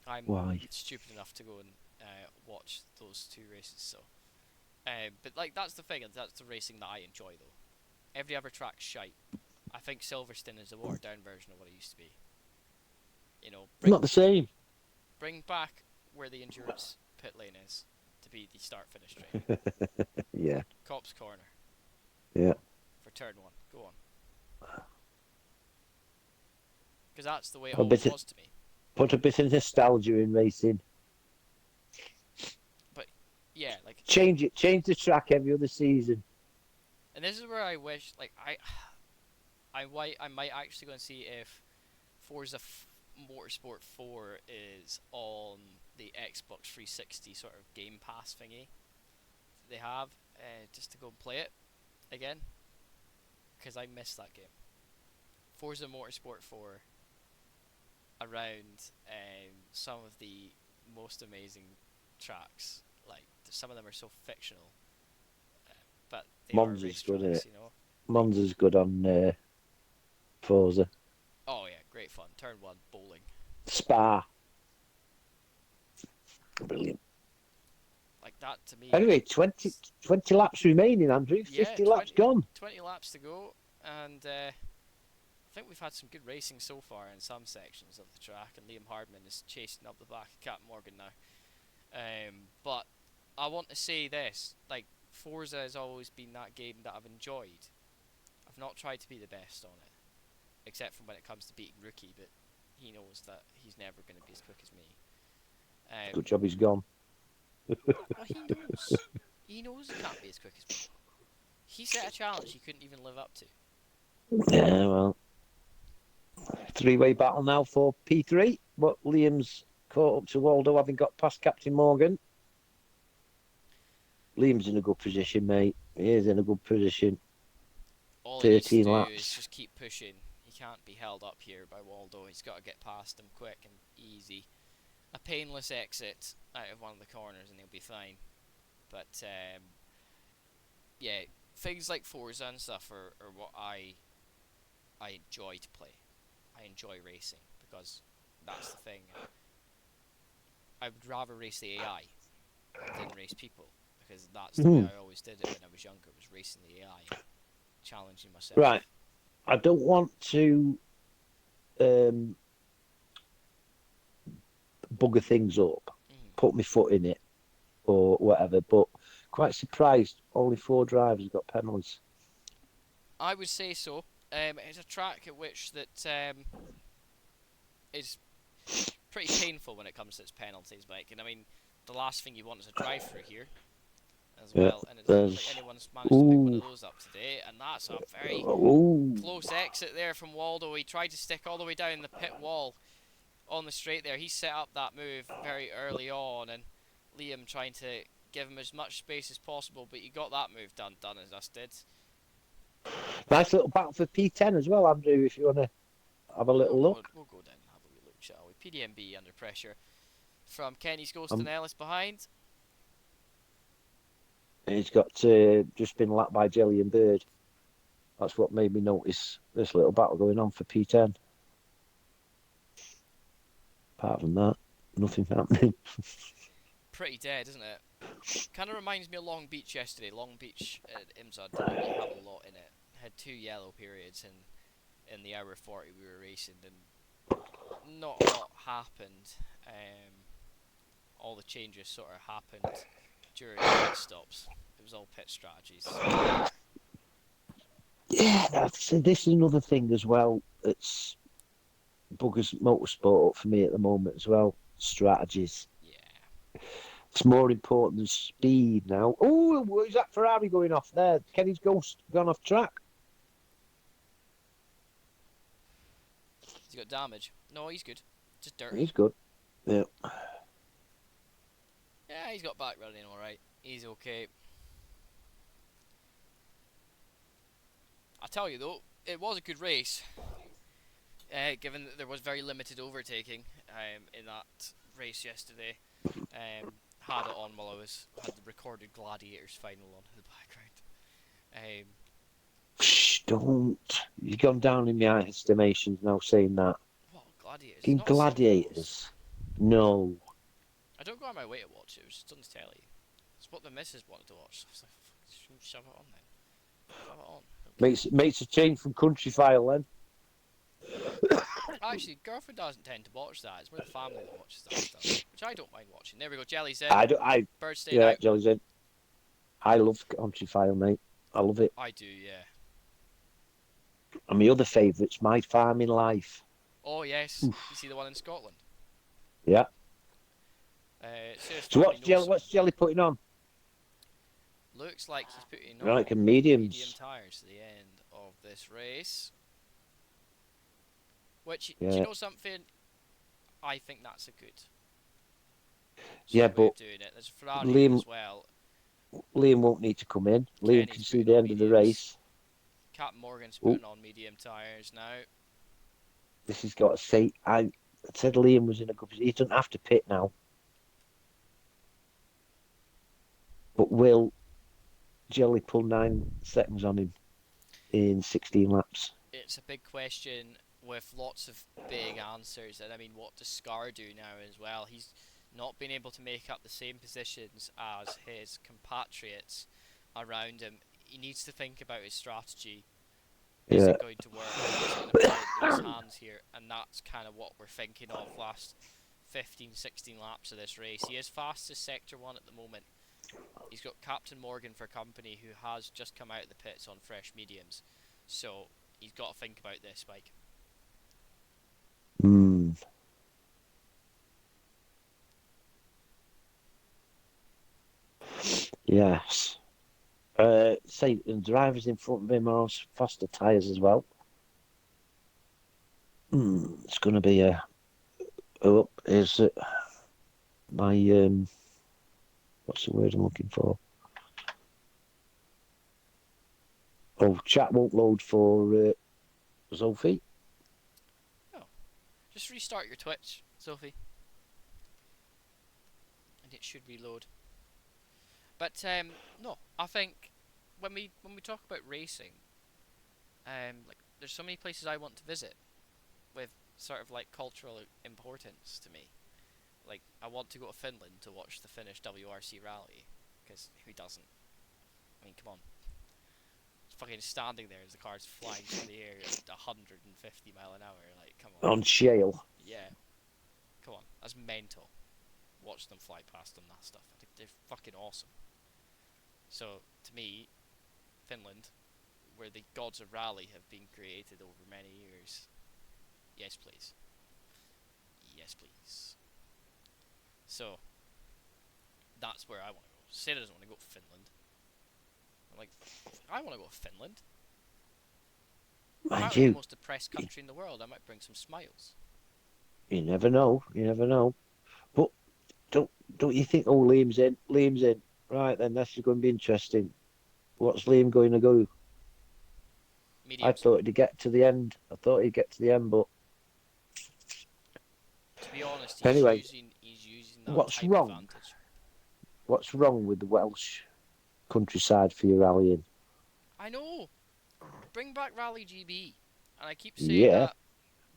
I'm why? stupid enough to go and watch those two races. So, but like, that's the thing, and that's the racing that I enjoy though. Every other track's shite. I think Silverstone is a watered down version of what it used to be. You know, Not the same. bring back where the endurance pit lane is to be the start finish straight. Yeah. Cop's corner Yeah. for turn one. Go on, because that's the way it A always bit of, was to me. put a bit of nostalgia in racing. But yeah, like, Change it. Change the track every other season. and this is where I wish, like, I might actually go and see if Forza Motorsport 4 is on the Xbox 360 sort of Game Pass thingy that they have, just to go and play it again, because I missed that game. Forza Motorsport 4 around some of the most amazing tracks. Like, some of them are so fictional, but they are Monza's good at racetracks, it. you know. Like, Monza's good on Forza. oh yeah, great fun. Turn one, bowling. Spa. Brilliant. Like, that to me, Anyway, 20 laps remaining, Andrew. yeah, 50 laps gone. 20 laps to go, and I think we've had some good racing so far in some sections of the track, and Liam Hardman is chasing up the back of Captain Morgan now. But I want to say this, like, Forza has always been that game that I've enjoyed. I've not tried to be the best on it, except for when it comes to beating Rookie, but he knows that he's never going to be as quick as me. Good job he's gone. Well, he knows. He knows he can't be as quick as me. He set a challenge he couldn't even live up to. Yeah, well. Three-way battle now for P3. But Liam's caught up to Waldo, having got past Captain Morgan. Liam's in a good position, mate. He is in a good position. All he needs to 13 do is laps. just keep pushing. He can't be held up here by Waldo. He's got to get past him quick and easy. A painless exit out of one of the corners and he'll be fine. But yeah, things like Forza and stuff are what I enjoy to play. I enjoy racing because that's the thing. I would rather race the AI than race people, because that's the way I always did it when I was younger, was racing the AI and challenging myself. Right. I don't want to bugger things up, put my foot in it, or whatever, but quite surprised only 4 drivers got penalties. I would say so. It's a track at which that is pretty painful when it comes to its penalties, Mike. And I mean, the last thing you want is a drive-through here as Yeah, well, and it doesn't look like there's. anyone's managed to pick one of Ooh. those up today. And that's a very Ooh. close exit there from Waldo. He tried to stick all the way down the pit wall on the straight there. He set up that move very early on, and Liam trying to give him as much space as possible, but he got that move done as us did. Nice little battle for P10 as well, Andrew, if you want to have a little look. We'll go down and have a wee look, shall we? PDMB under pressure from Kenny's Ghost and Um, Ellis behind. he's got just been lapped by Jelly and Bird. That's what made me notice this little battle going on for P10. Apart from that, nothing happening. Pretty dead, isn't it? Kind of reminds me of Long Beach yesterday. Long Beach at IMSA didn't really have a lot in it. Had 2 yellow periods in the hour 40 we were racing, and not a lot happened. All the changes sort of happened during pit stops. It was all pit strategies. Yeah, this is another thing as well. It's buggers motorsport up for me at the moment as well. Strategies. Yeah. It's more important than speed now. Oh, is that Ferrari going off there? Kenny's Ghost gone off track. Has he got damage? No, he's good. Just dirty. He's good. Yeah. Yeah, he's got back running alright. He's okay. I tell you though, it was a good race. Given that there was very limited overtaking in that race yesterday. Had it on while had the recorded Gladiators final on in the background. Shh, don't. You've gone down in my estimations now saying that. What, Gladiators? It's In not seen Gladiators. No. I don't go on my way to watch it. It was just on the telly. It's what the missus wanted to watch. So I was like, fuck, shove it on then. Shove it on. Okay. Makes a change from Country File then. Actually, girlfriend doesn't tend to watch that. It's more the family that watches that stuff, which I don't mind watching. There we go. Jelly's in. Bird staying out. Jelly's in. I love Country File, mate. I love it. I do, yeah. And my other favourite's My Farming Life. Oh yes, Oof. You see the one in Scotland. Yeah. So what's Jelly putting on? Looks like he's putting on like a medium tyres to the end of this race. Which, yeah. do you know something? I think that's a good way of doing it. There's a Ferrari as well. Liam won't need to come in. Liam can see the end of the race. Captain Morgan's putting on medium tyres now. This has got to say, I said Liam was in a good position. He doesn't have to pit now. But will Jelly pull 9 seconds on him in 16 laps? It's a big question with lots of big answers. And I mean, what does Scar do now as well? He's not been able to make up the same positions as his compatriots around him. He needs to think about his strategy. Is it going to work? Is it going to play into his hands here? And that's kind of what we're thinking of last 15, 16 laps of this race. He is fastest Sector 1 at the moment. He's got Captain Morgan for company, who has just come out of the pits on fresh mediums. So he's got to think about this, Mike. Yes. Say the drivers in front of him are on faster tyres as well. It's going to be a. Oh, is it my what's the word I'm looking for? Oh, chat won't load for Sophie. Oh, just restart your Twitch, Sophie, and it should reload. But no, I think when we talk about racing, like there's so many places I want to visit with sort of like cultural importance to me. Like I want to go to Finland to watch the Finnish WRC rally, because who doesn't? I mean, come on. It's fucking standing there as the car's flying through the air at 150 mile an hour. Like, come on. On shale. Yeah. Come on, that's mental. Watch them fly past on that stuff. I think they're fucking awesome. So, to me, Finland, where the gods of rally have been created over many years, yes please. Yes, please. So that's where I want to go. Sarah doesn't want to go to Finland. I'm like, I want to go to Finland. Mind Apparently the you, most depressed country in the world. I might bring some smiles. you never know. You never know. But don't don't you think? Oh, Liam's in. Liam's in. Right then, this is going to be interesting. What's Liam going to go? I Mediums. thought he'd get to the end. I thought he'd get to the end, but To be honest, anyway, he's using that what's time wrong? advantage. What's wrong with the Welsh countryside for your rallying? I know. Bring back Rally GB. And I keep saying Yeah, that.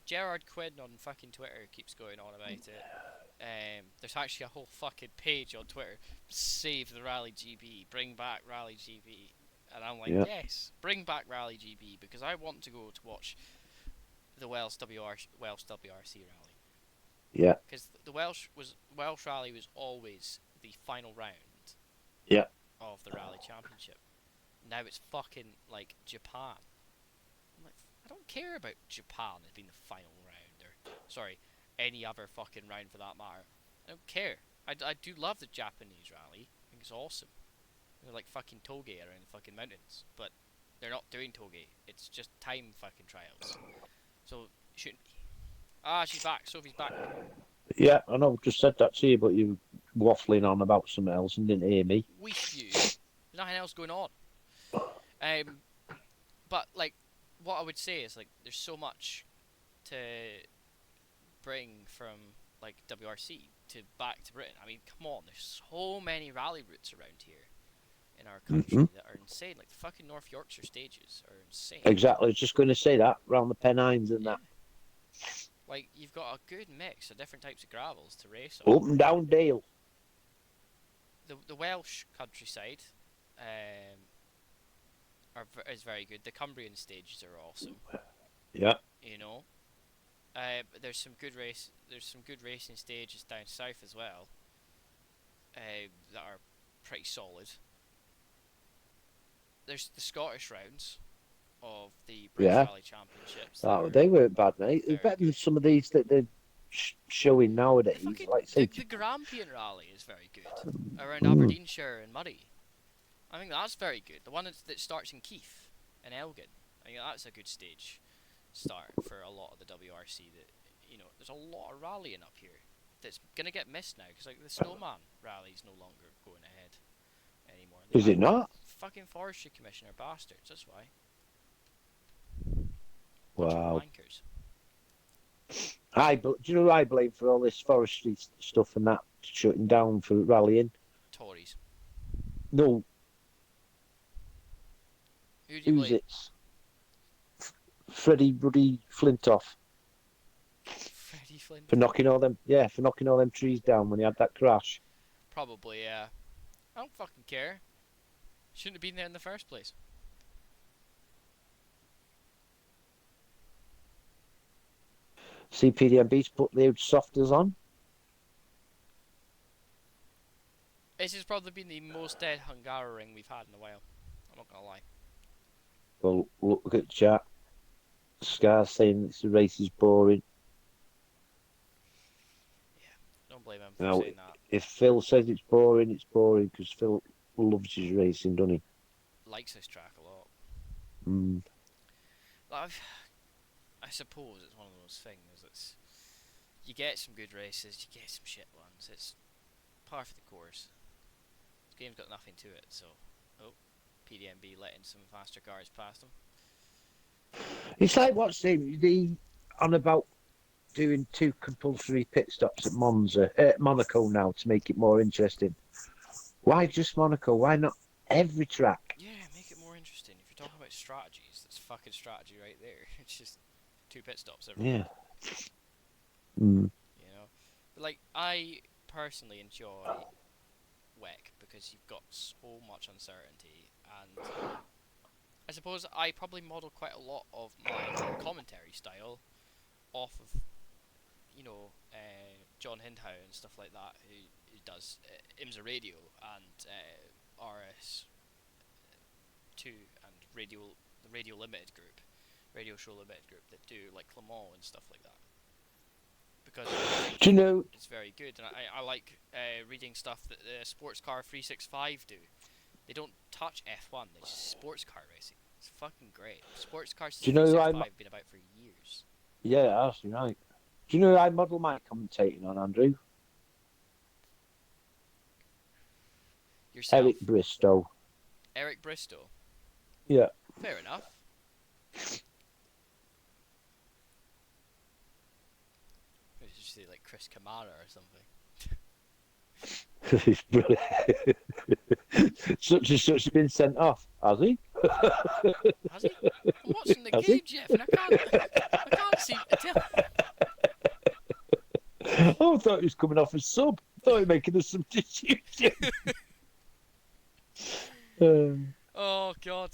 Gerard Quinn on fucking Twitter keeps going on about it. There's actually a whole fucking page on Twitter. Save the Rally GB. Bring back Rally GB. And I'm like, yeah, yes, bring back Rally GB because I want to go to watch the Welsh WRC rally yeah, because the Welsh rally was always the final round yeah. of the rally championship. Now it's fucking like Japan. I'm like, I don't care about Japan as being the final round, or sorry, any other fucking round for that matter. I don't care. I do love the Japanese rally. I think it's awesome. They're like fucking toge around the fucking mountains, but they're not doing toge. It's just time fucking trials. So shouldn't be. Ah, she's back. Sophie's back. Yeah, I know. Just said that to you, but you waffling on about something else and didn't hear me. Weesh you. There's nothing else going on. Um, but like, what I would say is like, there's so much to bring from like WRC to back to Britain. I mean, come on, there's so many rally routes around here in our Hmm. country that are insane. Like the fucking North Yorkshire stages are insane. Exactly. I was just going to say that round the Pennines and Yeah. that. Like you've got a good mix of different types of gravels to race on. Up and down Dale. The Welsh countryside is very good. The Cumbrian stages are awesome. Yeah. You know, but there's some good race. There's some good racing stages down south as well that are pretty solid. There's the Scottish rounds of the British Yeah. Rally Championships that Oh, are they weren't bad, mate. They're very better than good. some of these that they're showing The nowadays. fucking Like, say, the Grampian Rally is very good around mm, Aberdeenshire and Murray. I think that's very good. The one that starts in Keith and Elgin. I think that's a good stage start for a lot of the WRC. That there's a lot of rallying up here that's gonna get missed now because like the Snowman rally's no longer going ahead anymore. is it not? Fucking forestry commissioner bastards. That's why. Bunch of Wow. wankers. Do you know who I blame for all this forestry stuff and that shutting down for rallying? Tories. No, Who do you who's blame? it? Freddie Ruddy Flintoff Freddie for Flintoff. knocking all them. Yeah, for knocking all them trees down when he had that crash. Probably, yeah. I don't fucking care. Shouldn't have been there in the first place. CPDMB's put the softers on. This has probably been the most dead Hungaroring we've had in a while. I'm not gonna lie. Well, look at chat. Scar saying this race is boring. Yeah, don't blame him for Now, saying that. if Phil says it's boring because Phil loves his racing, doesn't he? Likes this track a lot. Mm. Like, I suppose it's one of those things. You get some good races, you get some shit ones. It's par for the course. This game's got nothing to it, so PDMB letting some faster cars past them. It's like what's the on about doing 2 compulsory pit stops at Monaco now to make it more interesting. Why just Monaco? Why not every track? Yeah, make it more interesting. If you're talking about strategies, that's fucking strategy right there. It's just 2 pit stops everywhere. Yeah. Mm. But like I personally enjoy WEC because you've got so much uncertainty, and I suppose I probably model quite a lot of my commentary style off of John Hindhow and stuff like that, who does IMSA Radio and RS2 and the Radio Limited group, Radio Show Limited group that do like Le Mans and stuff like that. because I think Do you know? it's very good, and I like reading stuff that Sports Car 365 do. They don't touch F1, they just sports car racing. It's fucking great. Sports Car Do you know who 365 have been about for years. Yeah, that's right. Do you know who I model my commentating on, Andrew? Yourself. Eric Bristow. Eric Bristow. Yeah. Fair enough. What did you say, like Chris Kamara or something? He's brilliant. Such and such has been sent off, has he? Has he? I'm watching the Has game, he? Jeff, and I can't seem to tell. Oh, I thought he was coming off a sub. I thought he was making a substitution. Oh god.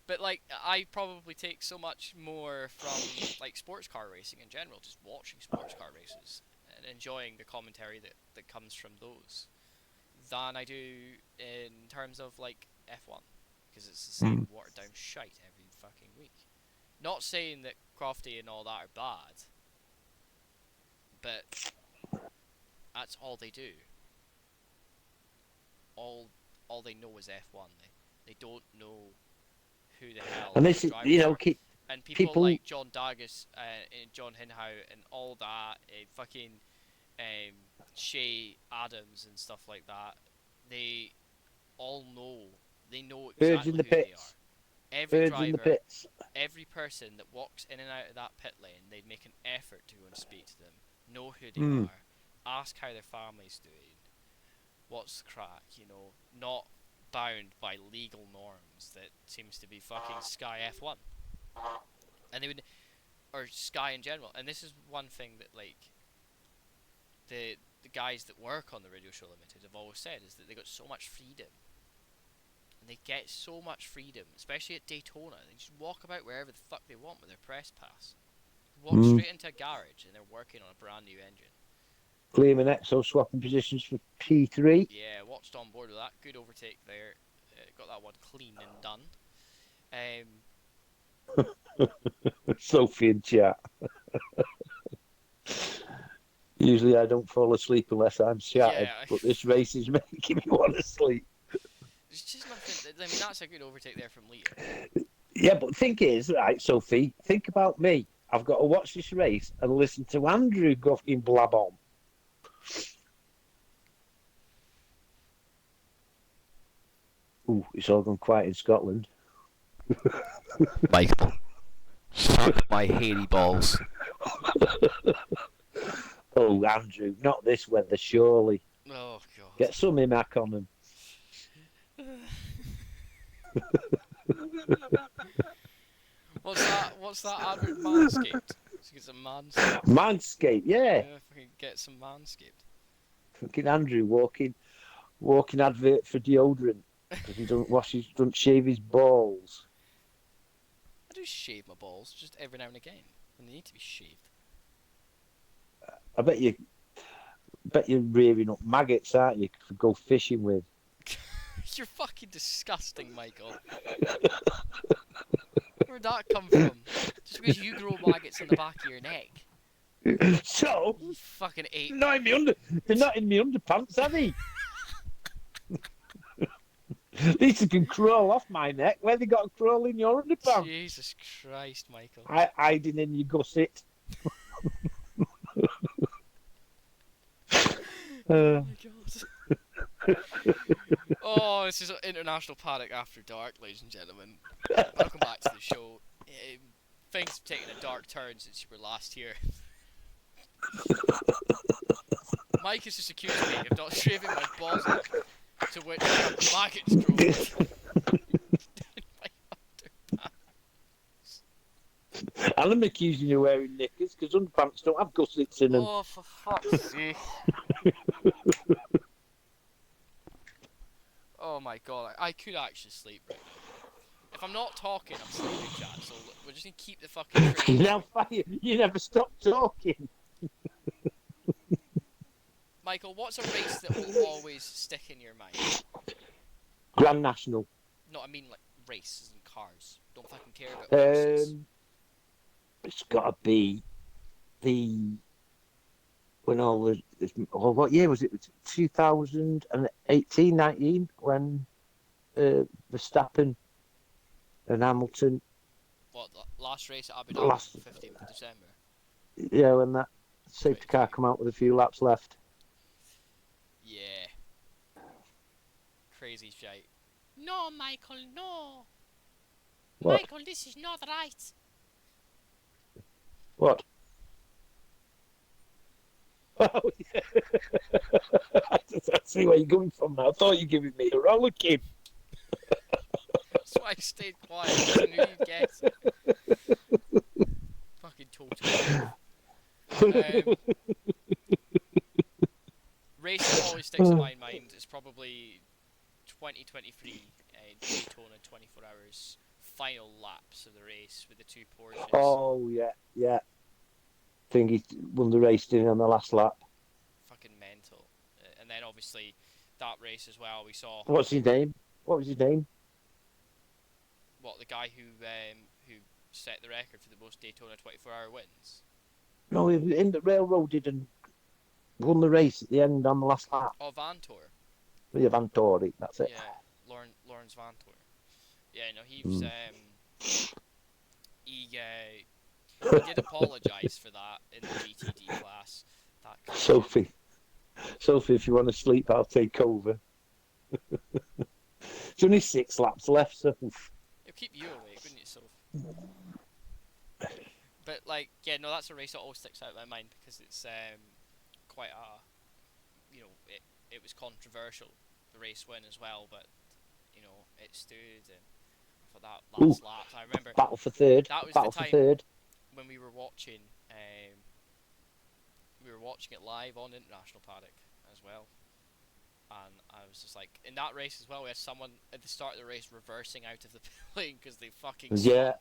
But like, I probably take so much more from like sports car racing in general, just watching sports car races and enjoying the commentary that comes from those, than I do in terms of like F1, because it's the same watered down shite every fucking week. Not saying that Crofty and all that are bad, but that's all they do. All they know is F1. They don't know who the hell And the this is, drivers are. And people people. like John Dagus and John Hinhow and all that, fucking Shay Adams and stuff like that, they all know. They know Birds in exactly the who they are. pits. Every Birds in the driver, pits. every person that walks in and out of that pit lane, they'd make an effort to go and speak to them, know who they are, ask how their family's doing, what's the crack, not bound by legal norms that seems to be fucking Sky F1. And they would, or Sky in general. And this is one thing that like the guys that work on the Radio Show Limited have always said, is that they got so much freedom. And they get so much freedom, especially at Daytona. They just walk about wherever the fuck they want with their press pass. Walk straight into a garage and they're working on a brand new engine. Liam and Exo swapping positions for P3. Yeah, watched on board with that. Good overtake there. Got that one clean and done. Sophie in chat. Usually I don't fall asleep unless I'm shattered, but this race is making me want to sleep. There's just nothing. I mean, that's a good overtake there from Liam. Yeah, but the thing is, right, Sophie, think about me. I've got to watch this race and listen to Andrew fucking blab on. Ooh, it's all gone quiet in Scotland. Michael, suck my hairy balls. Oh, Andrew, not this weather, surely. Oh, God. Get some Imac on them. What's that advert? Manscaped. So get some Manscaped. Manscaped, yeah. If I can get some Manscaped. Fucking Andrew walking advert for deodorant because he doesn't shave his balls. I do shave my balls just every now and again when they need to be shaved. I bet you're rearing up maggots, aren't you? To go fishing with. You're fucking disgusting, Michael. Where'd that come from? Just because you grow maggots on the back of your neck. So, You fucking ape. they're not in my underpants, are they? These can crawl off my neck. Where they got to crawl in your underpants? Jesus Christ, Michael. Hiding in your gusset. Oh my God. Oh, this is International Paddock After Dark, ladies and gentlemen. Welcome back to the show. Things have taken a dark turn since you were last here. Mike has just accused me of not shaving my balls off, to which I have maggots growing in my underpants. And I'm accusing you of wearing knickers because underpants don't have gussets in them. Oh, for fuck's sake. Oh my God, I could actually sleep right now. If I'm not talking, I'm sleeping, chat, so we're just gonna keep the fucking train going. You never stop talking. Michael, what's a race that will always stick in your mind? Grand National. No, I mean like races and cars. Don't fucking care about races. It's got to be the when all the what year was it? 2018, 19 when Verstappen and Hamilton What, last race at Abu Dhabi, last 15th of December when that safety car 23. come out with a few laps left. Yeah. Crazy shite. No, Michael, no. What? Michael, this is not right. What? Oh, yeah. I see where you're coming from now. I thought you were giving me a rollicking. That's why I stayed quiet, because I knew you'd guess it. Fucking total oaf. Race that always sticks in my mind is probably 2023 Daytona 24 Hours final laps of the race with the two Porsches. Oh, yeah, yeah. Think he won the race, didn't he, on the last lap? Fucking mental. And then obviously that race as well, we saw. What's his name? What was his name? What, the guy who set the record for the most Daytona 24-hour wins? No, he was in the railroaded and won the race at the end on the last lap. Oh, Vantor. Yeah, Vantori, that's it. Yeah, Lawrence Vantor. Yeah, no, he was. He did apologise for that in the GTD class. That Sophie, if you want to sleep, I'll take over. There's only 6 laps left, so. It'll keep you awake, wouldn't it, Soph? But like, yeah, no, that's a race that always sticks out in my mind because it's quite a, it was controversial, the race win as well, but it stood and for that last lap. I remember battle for third. That was battle the time for third. when we were watching it live on International Paddock as well. And I was just like, in that race as well, we had someone at the start of the race reversing out of the lane because they fucking Yeah.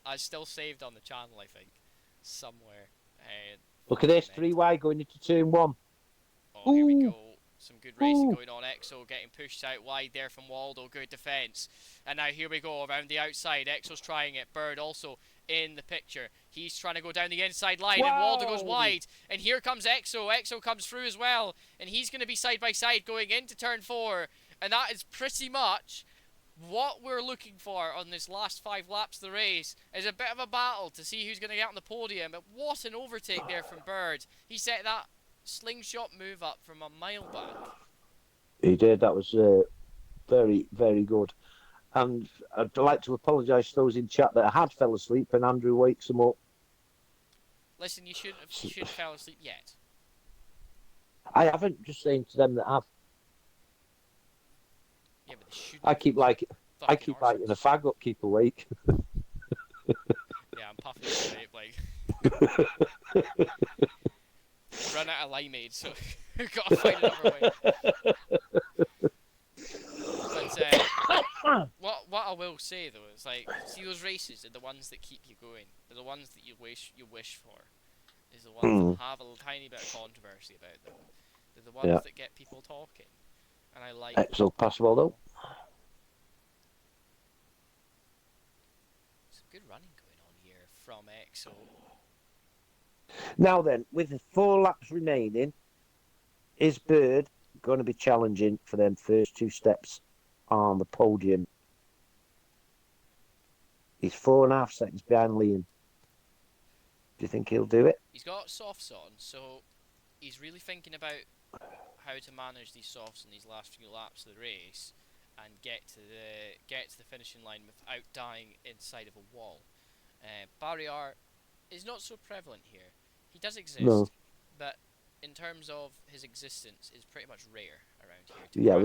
I still saved on the channel, I think, somewhere. Look at this, 3 wide going into turn 1. Oh, here we go. Some good racing going on. Exo getting pushed out wide there from Waldo. Good defence. And now here we go around the outside. Exo's trying it. Bird also in the picture. He's trying to go down the inside line. And Waldo goes wide. And here comes Exo. Exo comes through as well. And he's going to be side by side going into turn 4. And that is pretty much what we're looking for on this last 5 laps of the race. Is a bit of a battle to see who's going to get on the podium. But what an overtake there from Bird. He set that slingshot move up from a mile back. He did. That was very, very good. And I'd like to apologise to those in chat that had fell asleep and Andrew wakes them up. Listen, you shouldn't have fell asleep yet. I haven't, just saying to them that have. Yeah, but they shouldn't. I keep lighting a fag up, keep awake. Yeah, I'm puffing the vape, like. Run out of limeade, so we've got to find another way. But what I will say though is, like, see, those races are the ones that keep you going. They're the ones that you wish for. Is the ones that have a tiny bit of controversy about them. They're the ones that get people talking, and I like. Excellent possible though. Some good running going on here from Exo. Now then, with the 4 laps remaining, is Bird going to be challenging for them first 2 steps on the podium? He's 4.5 seconds behind Liam. Do you think he'll do it? He's got softs on, so he's really thinking about how to manage these softs in these last few laps of the race and get to the finishing line without dying inside of a wall. Barrier is not so prevalent here. He does exist, but in terms of his existence, is pretty much rare around here. Yeah,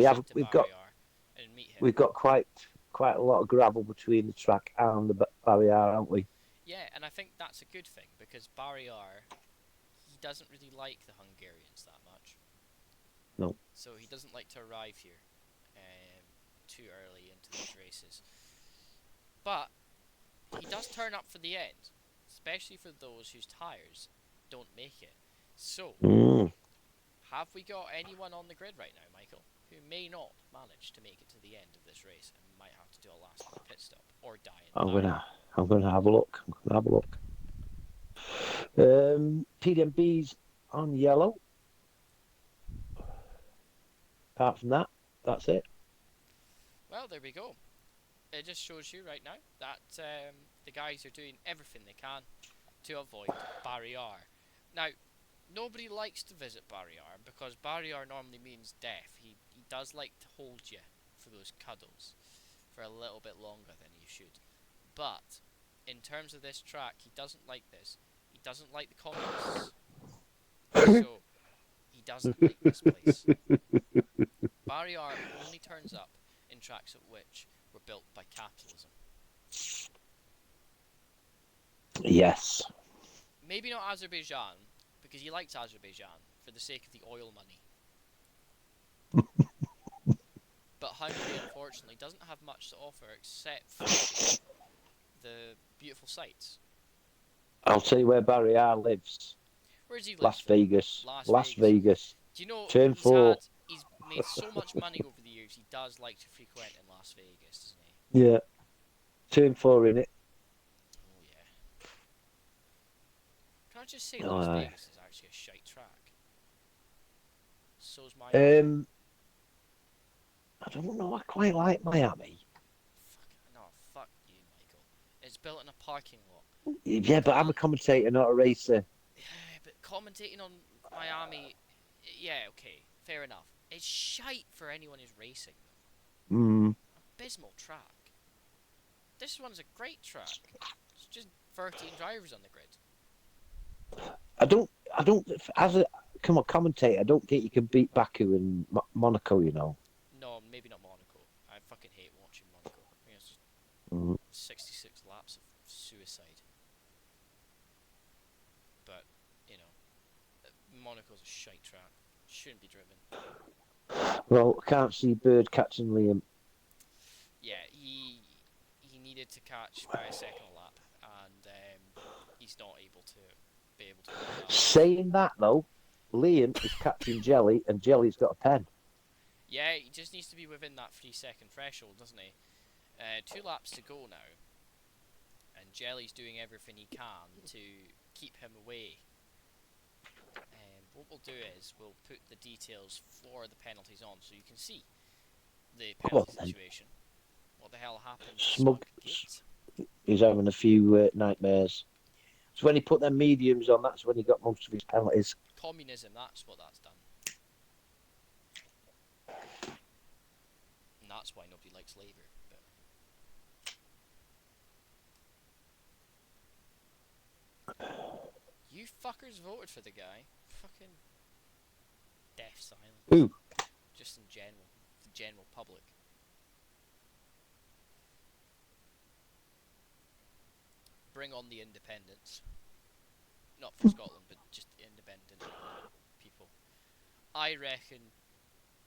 we've got quite a lot of gravel between the track and the barrier, haven't we? Yeah, and I think that's a good thing because Barrier, he doesn't really like the Hungarians that much. No. So he doesn't like to arrive here too early into these races. But he does turn up for the end, especially for those whose tyres don't make it. So, have we got anyone on the grid right now, Michael, who may not manage to make it to the end of this race and might have to do a last pit stop or die in the I'm gonna have a look. PDMB's on yellow. Apart from that, that's it. Well, there we go. It just shows you right now that the guys are doing everything they can to avoid Barrier. Now, nobody likes to visit Barrier because Barrier normally means death. He does like to hold you for those cuddles for a little bit longer than you should. But in terms of this track, he doesn't like this. He doesn't like the communists. So he doesn't like this place. Barrier only turns up in tracks at which were built by capitalism. Yes. Maybe not Azerbaijan, because he likes Azerbaijan for the sake of the oil money. But Hungary, unfortunately, doesn't have much to offer except for the beautiful sights. I'll tell you where Barry lives. Where does he live? Las Vegas. Las Las Vegas. Vegas. Do you know Turn 4. he's made so much money over the years, he does like to frequent in Las Vegas, doesn't he? Yeah. Turn 4 in it. Oh yeah. Can I just say Las Vegas is actually a shite track? So's Miami. I don't know. I quite like Miami. Fuck you, Michael. It's built in a parking lot. Yeah, but I'm a commentator, not a racer. Yeah, but commentating on Miami, yeah, okay, fair enough. It's shite for anyone who's racing, though. Abysmal track. This one's a great track. It's just 13 drivers on the grid. As a commentator, I don't think you can beat Baku and Monaco, you know. No, maybe not Monaco. I fucking hate watching Monaco. I mean, it's just 66 laps of suicide. But, you know, Monaco's a shite track. Shouldn't be driven. Well, I can't see Bird catching Liam. Yeah, he needed to catch by a second lap, and he's not able to be able to. Saying that though, Liam is catching Jelly, and Jelly's got a pen. Yeah, he just needs to be within that 3-second threshold, doesn't he? 2 laps to go now, and Jelly's doing everything he can to keep him away. What we'll do is we'll put the details for the penalties on so you can see the penalty situation. What the hell happened? Smug. He's having a few nightmares. So when he put them mediums on, that's when he got most of his penalties. Communism, that's what that's done. And that's why nobody likes Labour. But you fuckers voted for the guy. Fucking deaf silence. Who? Just in general. The general public. Bring on the independents. Not for Scotland, but just independent people. I reckon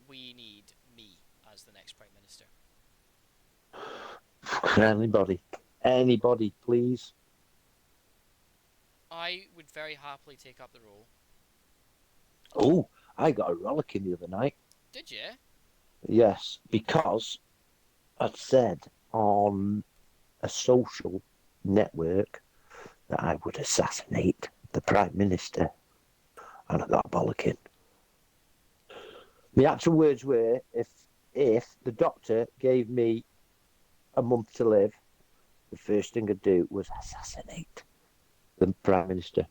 we need me as the next Prime Minister. Anybody, please. I would very happily take up the role. Oh, I got a rollicking the other night. Did you? Yes, because I'd said on a social network that I would assassinate the Prime Minister, and I got a bollocking. The actual words were, if the doctor gave me a month to live, the first thing I'd do was assassinate the Prime Minister,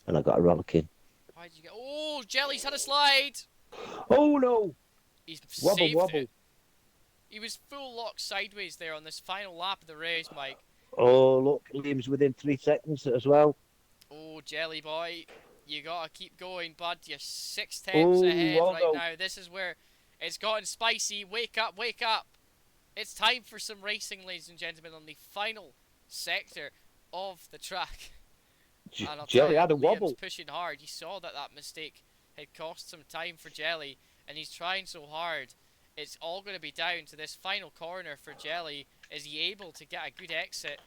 and I got a rollicking. Why did you get? Oh, Jelly's had a slide. Oh no! He's wobble saved wobble. it. He was full lock sideways there on this final lap of the race, Mike. Oh look, Liam's within 3 seconds as well. Oh, Jelly boy, you gotta keep going, bud. You're 6 tenths ahead right now. This is where it's gotten spicy. Wake up, wake up! It's time for some racing, ladies and gentlemen, on the final sector of the track. And I'll Jelly tell you, had a Liam's wobble. pushing hard. You saw that mistake had cost some time for Jelly, and he's trying so hard. It's all going to be down to this final corner for Jelly. Is he able to get a good exit,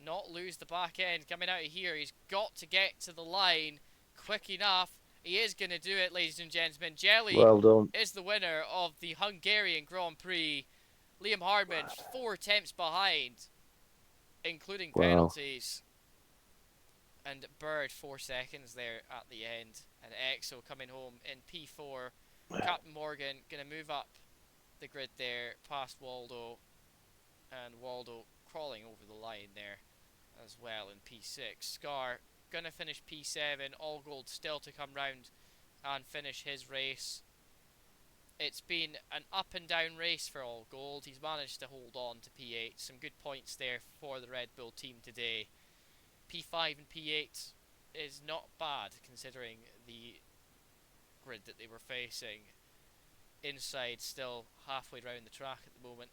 not lose the back end coming out of here? He's got to get to the line quick enough. He is going to do it, ladies and gentlemen. Jelly is the winner of the Hungarian Grand Prix. Liam Hardman 4 attempts behind, including penalties. And Bird 4 seconds there at the end. And EXO coming home in P4. Captain Morgan going to move up the grid there past Waldo, and Waldo crawling over the line there as well in P6. Scar going to finish P7. All Gold still to come round and finish his race. It's been an up and down race for All Gold. He's managed to hold on to P8. Some good points there for the Red Bull team today. P5 and P8 is not bad considering the grid that they were facing. Inside still halfway round the track at the moment.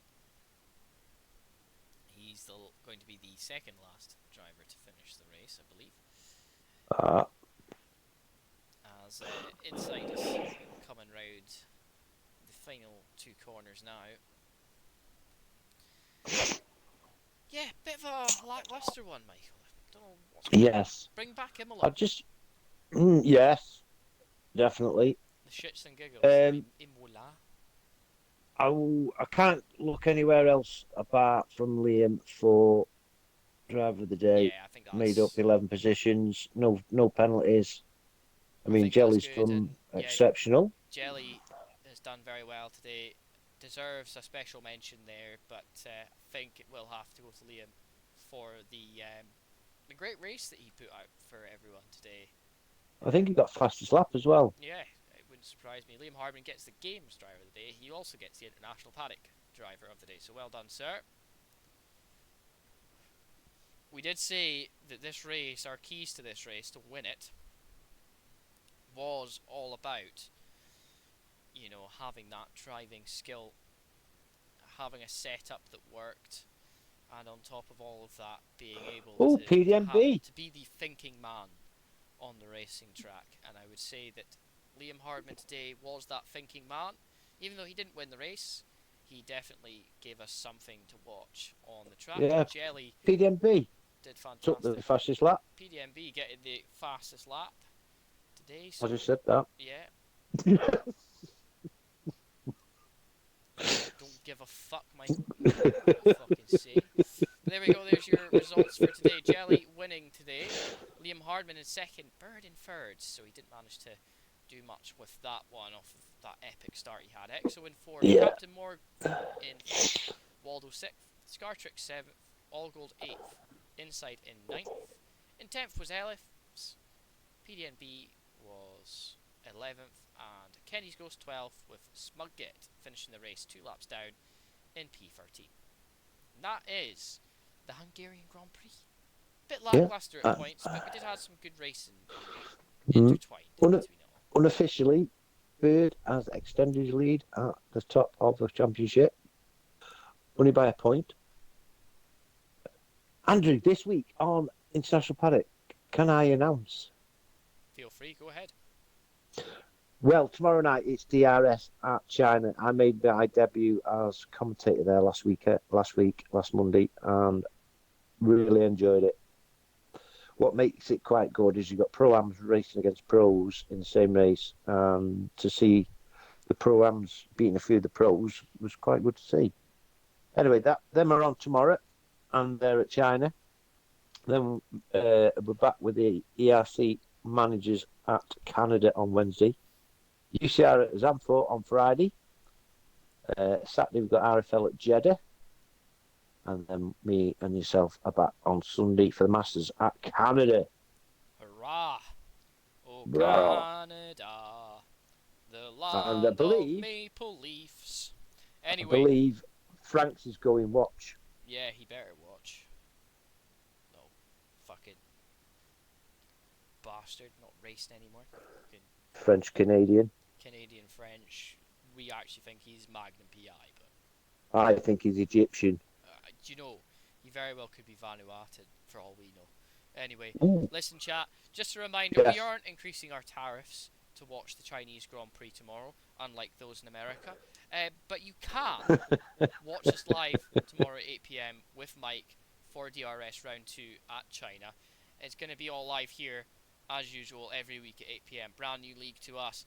He's still going to be the second last driver to finish the race, I believe. As Inside is coming round the final two corners now. Yeah, bit of a lackluster one, Michael. Don't know what's going on. Yes. Bring back I Imola. just. Yes, definitely. The shits and giggles. Imola. I can't look anywhere else apart from Liam for driver of the day. Yeah, I think that's made up 11 positions, no penalties. I mean, think that's Jelly's good, come and exceptional. Jelly has done very well today. Deserves a special mention there, but I think it will have to go to Liam for the great race that he put out for everyone today. I think he got fastest lap as well. Yeah, it wouldn't surprise me. Liam Hardman gets the games driver of the day. He also gets the international paddock driver of the day. So well done, sir. We did say that this race, our keys to this race to win it, was all about, you know, having that driving skill, having a setup that worked, and on top of all of that, being able PDMB. to be the thinking man on the racing track. And I would say that Liam Hardman today was that thinking man. Even though he didn't win the race, he definitely gave us something to watch on the track. Yeah, Jelly PDMB did fantastic. took the fastest lap. PDMB getting the fastest lap today. I So just said that. yeah. Don't give a fuck, Michael. Fucking say. But there we go. There's your results for today. Jelly winning today. Liam Hardman in second. Bird in third. So he didn't manage to do much with that one off of that epic start he had. EXO in fourth. Yeah. Captain Morgan in fifth. Waldo sixth. Scartrick seventh. All Gold eighth. Inside in ninth. In 10th was Elif's. PDNB was 11th, and Kenny's Ghost 12th, with Smugget finishing the race 2 laps down in P13. And that is the Hungarian Grand Prix. Bit lackluster at points, but we did have some good racing intertwined between it all. Unofficially, Bird has extended his lead at the top of the championship, only by a point. Andrew, this week on International Paddock, can I announce? Feel free, go ahead. Well, tomorrow night it's DRS at China. I made my debut as commentator there last Monday, and really enjoyed it. What makes it quite good is you've got pro-ams racing against pros in the same race, and to see the pro-ams beating a few of the pros was quite good to see. Anyway, them are on tomorrow, and they're at China. Then we're back with the ERC managers at Canada on Wednesday. UCR at Zandvoort on Friday. Saturday we've got RFL at Jeddah. And then me and yourself are back on Sunday for the Masters at Canada. Hurrah! Oh, Brah. Canada, the land of maple leaves. Anyway, I believe Franks is going watch. Yeah, he better watch. No, fucking bastard, not racing anymore. Fucking French Canadian. Canadian French. We actually think he's Magnum PI, but I think he's Egyptian. do you know, he very well could be Vanuatu for all we know. Anyway, listen, chat. Just a reminder, we aren't increasing our tariffs to watch the Chinese Grand Prix tomorrow, unlike those in America. But you can watch us live tomorrow at 8 PM with Mike for DRS Round 2 at China. It's going to be all live here, as usual, every week at 8 PM. Brand new league to us.